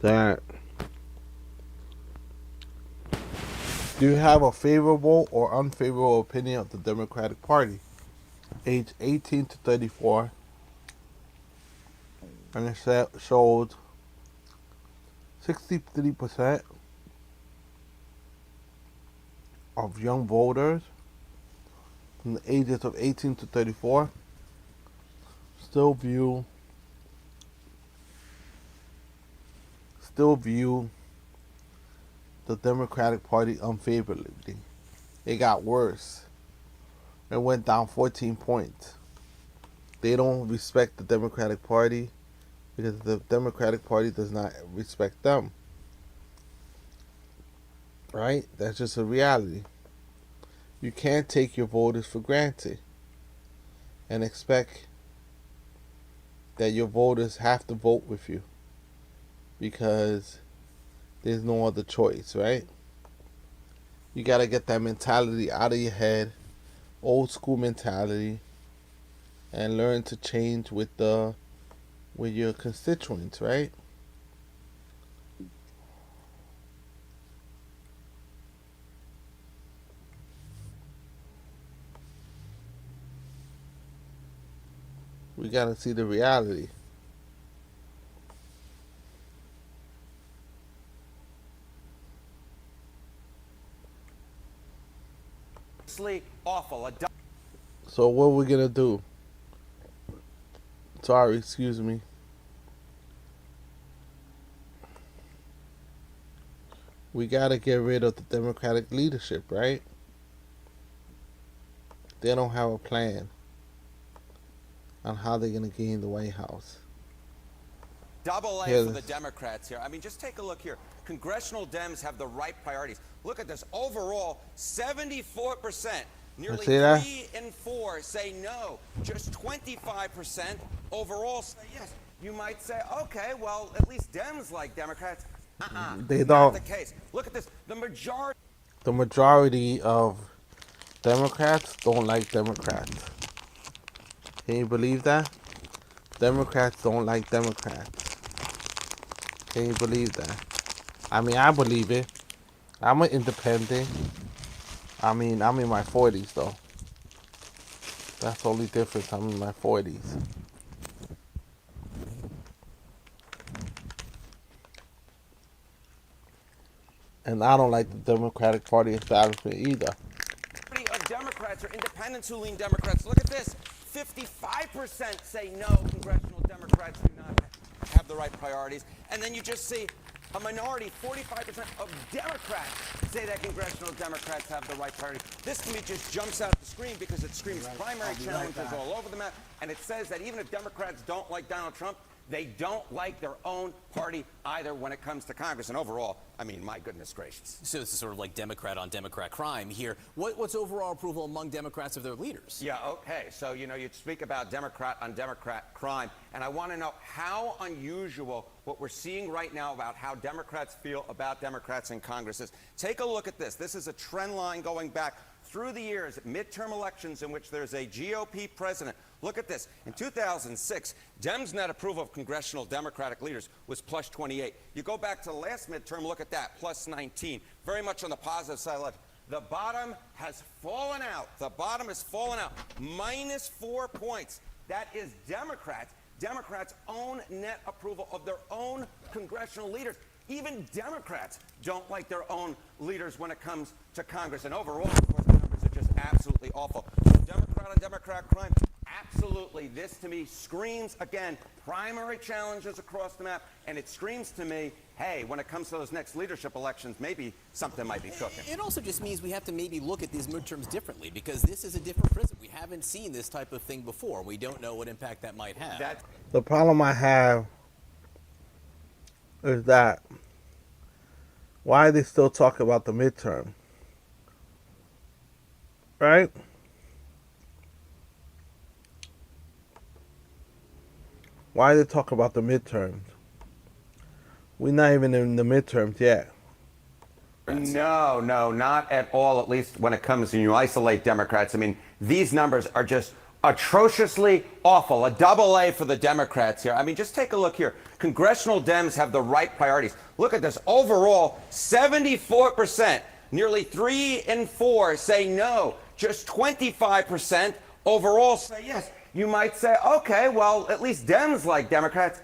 that do you have a favorable or unfavorable opinion of the Democratic Party? Age 18 to 34, and it showed 63% of young voters from the ages of 18 to 34 still view the Democratic Party unfavorably. It got worse. It went down 14 points. They don't respect the Democratic Party because the Democratic Party does not respect them. Right? That's just a reality. You can't take your voters for granted and expect that your voters have to vote with you because there's no other choice, right? You got to get that mentality out of your head, old school mentality, and learn to change with your constituents, right? We got to see the reality. Awful. So what we're going to do? Sorry, excuse me. We got to get rid of the Democratic leadership, right? They don't have a plan on how they're going to gain the White House. Double A for the Democrats here. I mean, just take a look here. Congressional Dems have the right priorities. Look at this. Overall, 74%, nearly 3 in 4 say no. Just 25% overall say yes. You might say, okay, well, at least Dems like Democrats. They Not don't. the case. Look at this. The majority of Democrats don't like Democrats. Can you believe that? Democrats don't like Democrats. Can you believe that? I mean, I believe it. I'm an independent. I mean, I'm in my 40s, though. That's the only difference. I'm in my 40s. And I don't like the Democratic Party establishment either. Of Democrats or independents who lean Democrats. Look at this. 55% say no, congressional Democrats do not have the right priorities. And then you just see a minority, 45% of Democrats say that congressional Democrats have the right priorities. This to me just jumps out the screen because it screams primary challenges all over the map. And it says that even if Democrats don't like Donald Trump, they don't like their own party either when it comes to Congress. And overall, I mean, my goodness gracious. So this is sort of like Democrat on Democrat crime here. What's overall approval among Democrats of their leaders? Yeah, okay. So, you know, you speak about Democrat on Democrat crime. And I want to know how unusual what we're seeing right now about how Democrats feel about Democrats in Congress is. Take a look at this. This is a trend line going back through the years, midterm elections in which there's a GOP president. Look at this. In 2006, Dems' net approval of congressional Democratic leaders was plus 28. You go back to the last midterm, look at that, plus 19. Very much on the positive side of life. The bottom has fallen out. The bottom has fallen out. Minus 4 points. That is Democrats. Democrats' own net approval of their own congressional leaders. Even Democrats don't like their own leaders when it comes to Congress. And overall, of course, the numbers are just absolutely awful. So Democrat on Democrat crime, absolutely. This, to me, screams, again, primary challenges across the map. And it screams to me, hey, when it comes to those next leadership elections, maybe something might be cooking. It also just means we have to maybe look at these midterms differently because this is a different prism. We haven't seen this type of thing before. We don't know what impact that might have. The problem I have is that why are they still talking about the midterm? right? Why they talk about the midterms? We're not even in the midterms yet. No, not at all, at least when it comes to you isolate Democrats. I mean, these numbers are just atrociously awful. A double A for the Democrats here. I mean, just take a look here. Congressional Dems have the right priorities. Look at this. Overall, 74%, nearly 3 in 4 say no. Just 25% overall say yes. You might say, okay, well, at least Dems like Democrats.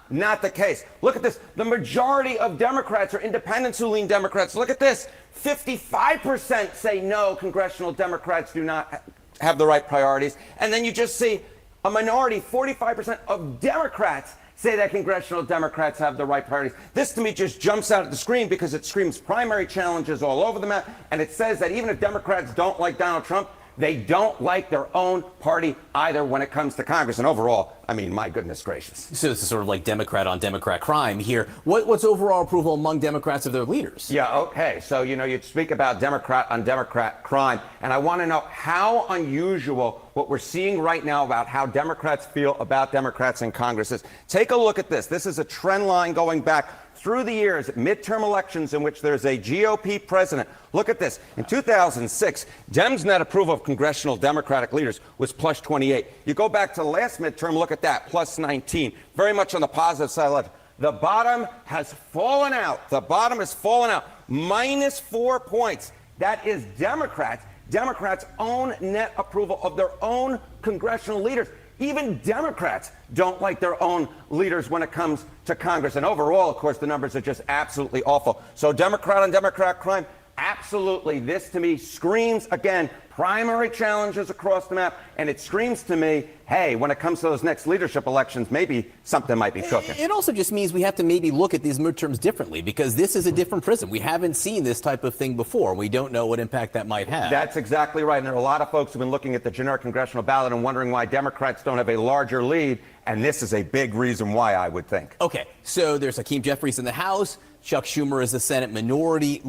Not the case. Look at this. The majority of Democrats are independents who lean Democrats. Look at this. 55% say no, congressional Democrats do not have the right priorities. And then you just see a minority, 45% of Democrats say that congressional Democrats have the right priorities. This to me just jumps out at the screen because it screams primary challenges all over the map. And it says that even if Democrats don't like Donald Trump, they don't like their own party either when it comes to Congress. And overall, I mean, my goodness gracious. So this is sort of like Democrat on Democrat crime here. What's overall approval among Democrats of their leaders? Yeah, okay. So, you speak about Democrat on Democrat crime. And I want to know how unusual what we're seeing right now about how Democrats feel about Democrats in Congress is. Take a look at this. This is a trend line going back through the years, midterm elections in which there's a GOP president. Look at this. In 2006, Dems' net approval of congressional Democratic leaders was plus 28. You go back to the last midterm, look at that, plus 19. Very much on the positive side. The bottom has fallen out. The bottom has fallen out. Minus 4 points. That is Democrats' own net approval of their own congressional leaders. Even Democrats don't like their own leaders when it comes to Congress. And overall, of course, the numbers are just absolutely awful. So Democrat on Democrat crime, absolutely. This to me screams, again, primary challenges across the map. And it screams to me, hey, when it comes to those next leadership elections, maybe something might be cooking. It also just means we have to maybe look at these midterms differently because this is a different prism. We haven't seen this type of thing before. We don't know what impact that might have. That's exactly right. And there are a lot of folks who've been looking at the generic congressional ballot and wondering why Democrats don't have a larger lead. And this is a big reason why, I would think. Okay, so there's Hakeem Jeffries in the House. Chuck Schumer is the Senate minority.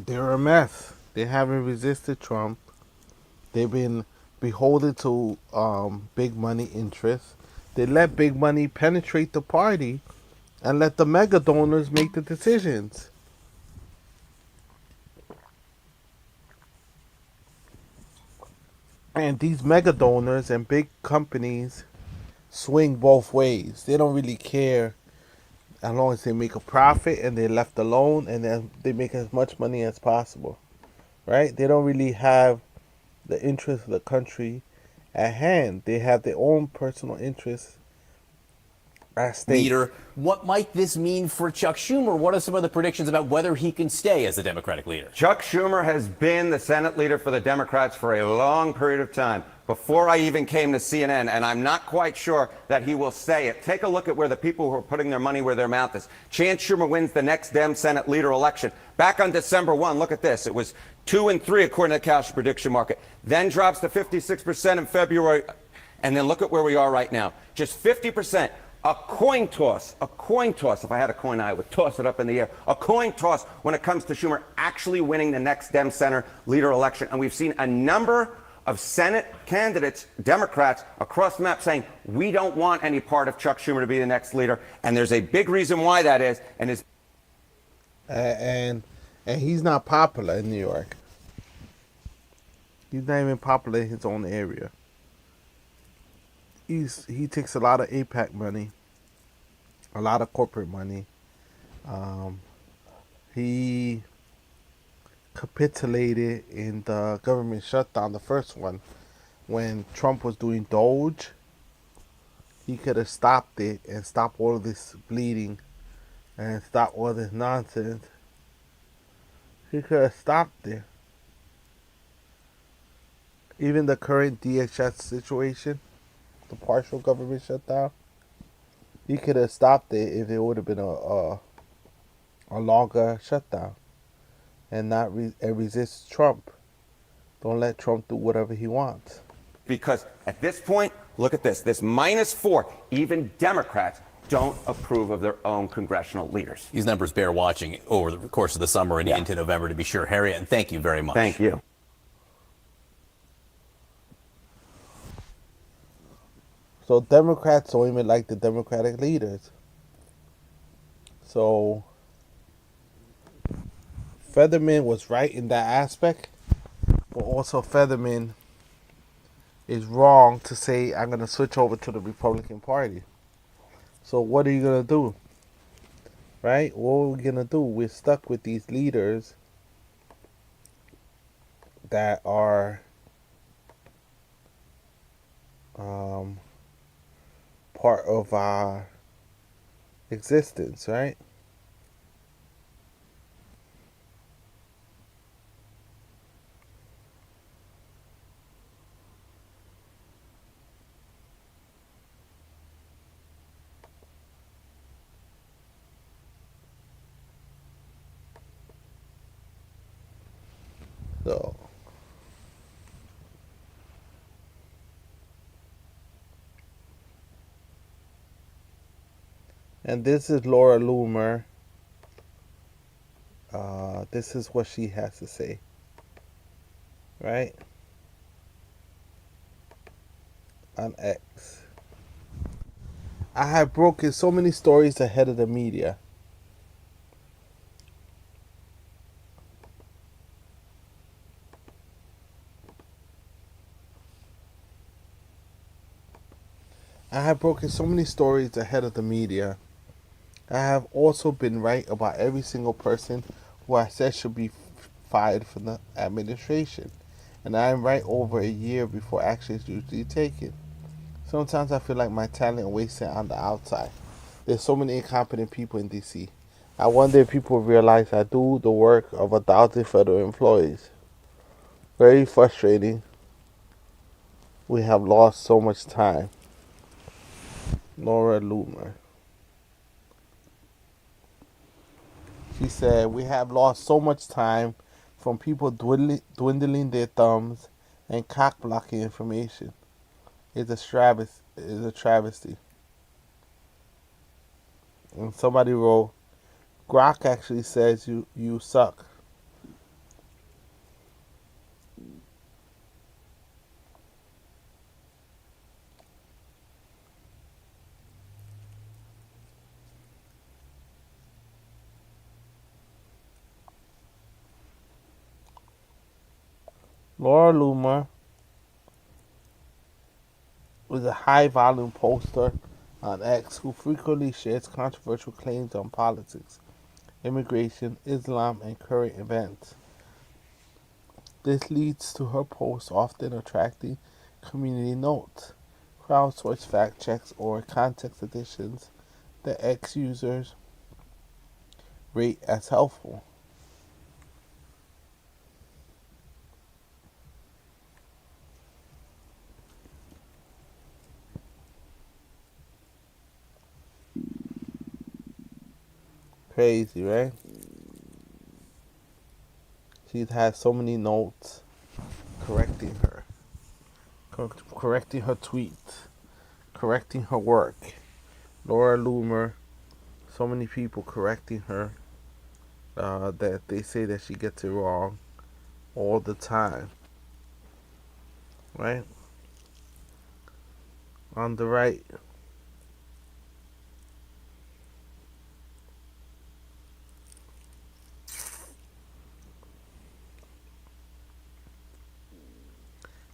They're a mess. They haven't resisted Trump. They've been beholden to big money interests. They let big money penetrate the party and let the mega donors make the decisions. And these mega donors and big companies swing both ways. They don't really care as long as they make a profit and they're left alone and then they make as much money as possible. Right? They don't really have the interest of the country at hand. They have their own personal interests at stake. Leader, what might this mean for Chuck Schumer? What are some of the predictions about whether he can stay as the Democratic leader? Chuck Schumer has been the Senate leader for the Democrats for a long period of time, before I even came to CNN, and I'm not quite sure that he will stay it. Take a look at where the people who are putting their money where their mouth is. Chance Schumer wins the next Dem Senate leader election. Back on December 1, look at this. It was 2 and 3 according to the cash prediction market. Then drops to 56% in February. And then look at where we are right now. Just 50%. A coin toss, if I had a coin, I would toss it up in the air. A coin toss when it comes to Schumer actually winning the next Dem Senate leader election. And we've seen a number of Senate candidates, Democrats, across the map saying, we don't want any part of Chuck Schumer to be the next leader. And there's a big reason why that is. And he's not popular in New York. He's not even popular in his own area. He takes a lot of AIPAC money, a lot of corporate money. He capitulated in the government shutdown, the first one, when Trump was doing Doge. He could have stopped it and stopped all of this bleeding and stopped all this nonsense. He could have stopped it. Even the current DHS situation, the partial government shutdown, he could have stopped it if it would have been a longer shutdown and not resist Trump. Don't let Trump do whatever he wants. Because at this point, look at this -4, even Democrats don't approve of their own congressional leaders. These numbers bear watching over the course of the summer and into November, to be sure. Harriet, and thank you very much. Thank you. So Democrats don't even like the Democratic leaders. So Featherman was right in that aspect, but also Featherman is wrong to say I'm going to switch over to the Republican Party. So what are you going to do? Right? What are we going to do? We're stuck with these leaders that are part of our existence, right? So and this is Laura Loomer. This is what she has to say, right? On X. I have broken so many stories ahead of the media. I have broken so many stories ahead of the media. I have also been right about every single person who I said should be fired from the administration. And I am right over a year before action is usually taken. Sometimes I feel like my talent wasted on the outside. There's so many incompetent people in DC. I wonder if people realize I do the work of 1,000 federal employees. Very frustrating. We have lost so much time. Laura Loomer. She said, we have lost so much time from people dwindling their thumbs and cock blocking information. It's a travesty. And somebody wrote, Grok actually says you suck. Laura Loomer was a high volume poster on X who frequently shares controversial claims on politics, immigration, Islam, and current events. This leads to her posts often attracting community notes, crowdsourced fact checks, or context additions that X users rate as helpful. Crazy, right? She's had so many notes correcting her, correcting her tweets, correcting her work. Laura Loomer, so many people correcting her that they say that she gets it wrong all the time, right? On the right,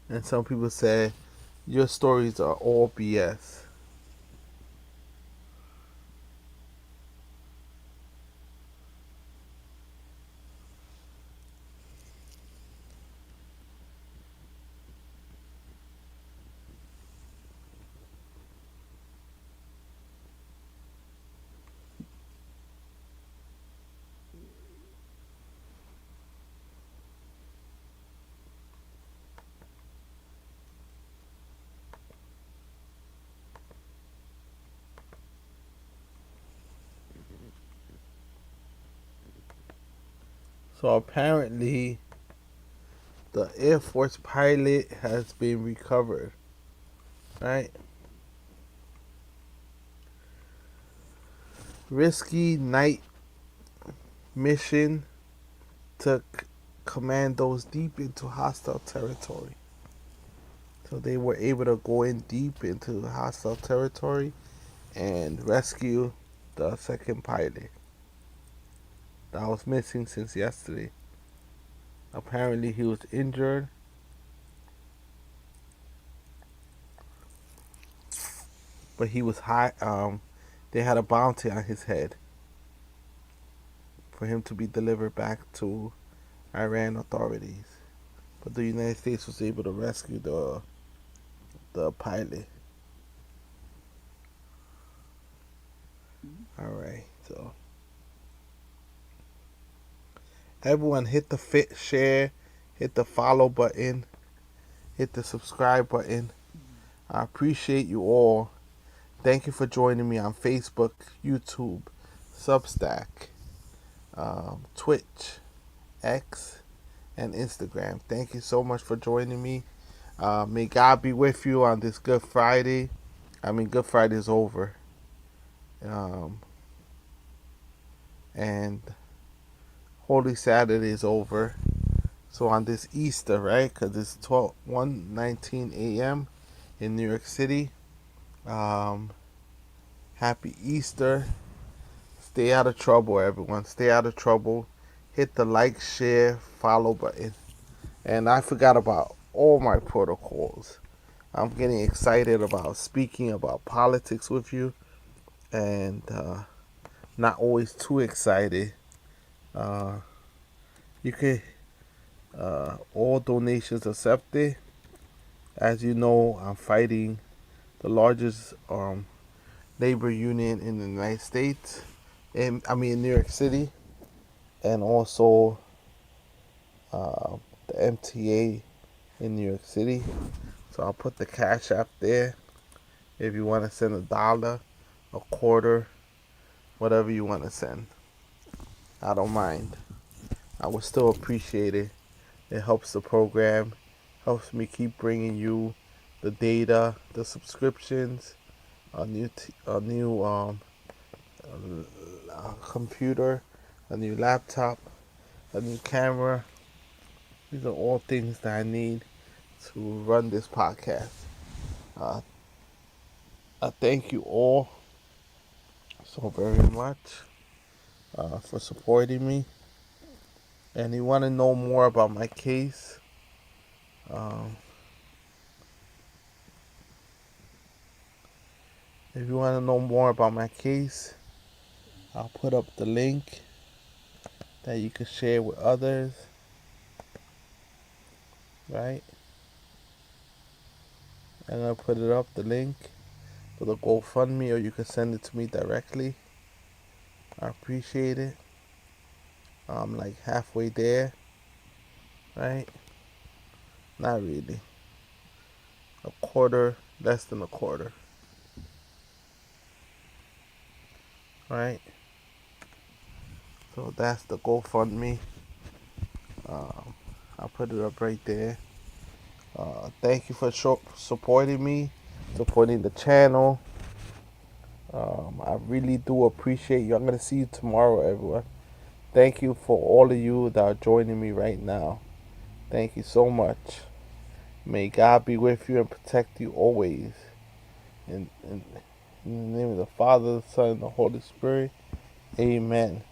and some people say your stories are all BS. So apparently, the Air Force pilot has been recovered, right? Risky night mission took commandos deep into hostile territory. So they were able to go in deep into hostile territory and rescue the second pilot that was missing since yesterday. Apparently he was injured, but he was high. They had a bounty on his head for him to be delivered back to Iran authorities. But the United States was able to rescue the pilot. All right, so everyone hit the share, hit the follow button, hit the subscribe button. I appreciate you all. Thank you for joining me on Facebook, YouTube, Substack, Twitch, X, and Instagram. Thank you so much for joining me. May God be with you on this Good Friday. Good Friday is over. And Holy Saturday is over. So on this Easter, right? Because it's 1:19 a.m. in New York City. Happy Easter. Stay out of trouble, everyone. Stay out of trouble. Hit the like, share, follow button. And I forgot about all my protocols. I'm getting excited about speaking about politics with you. And not always too excited. You can all donations accepted. As you know, I'm fighting the largest labor union in the United States, in New York City, and also the MTA in New York City. So I'll put the Cash App there if you want to send $1, a quarter, whatever you want to send. I don't mind. I would still appreciate it. It helps the program, helps me keep bringing you the data, the subscriptions, a new computer, a new laptop, a new camera. These are all things that I need to run this podcast. I thank you all so very much for supporting me. And you want to know more about my case, if you want to know more about my case, I'll put up the link that you can share with others, right? I'm going to put it up, the link, for the GoFundMe, or you can send it to me directly. I appreciate it. I'm like halfway there, right? Not really. A quarter, less than a quarter. Right? So that's the GoFundMe. I'll put it up right there. Thank you for supporting me, supporting the channel. I really do appreciate you. I'm going to see you tomorrow, everyone. Thank you for all of you that are joining me right now. Thank you so much. May God be with you and protect you always. In the name of the Father, the Son, and the Holy Spirit. Amen.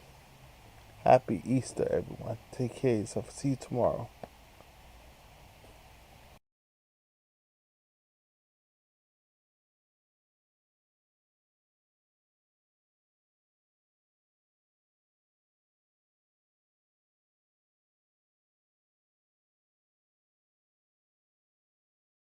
Happy Easter, everyone. Take care of yourself. See you tomorrow.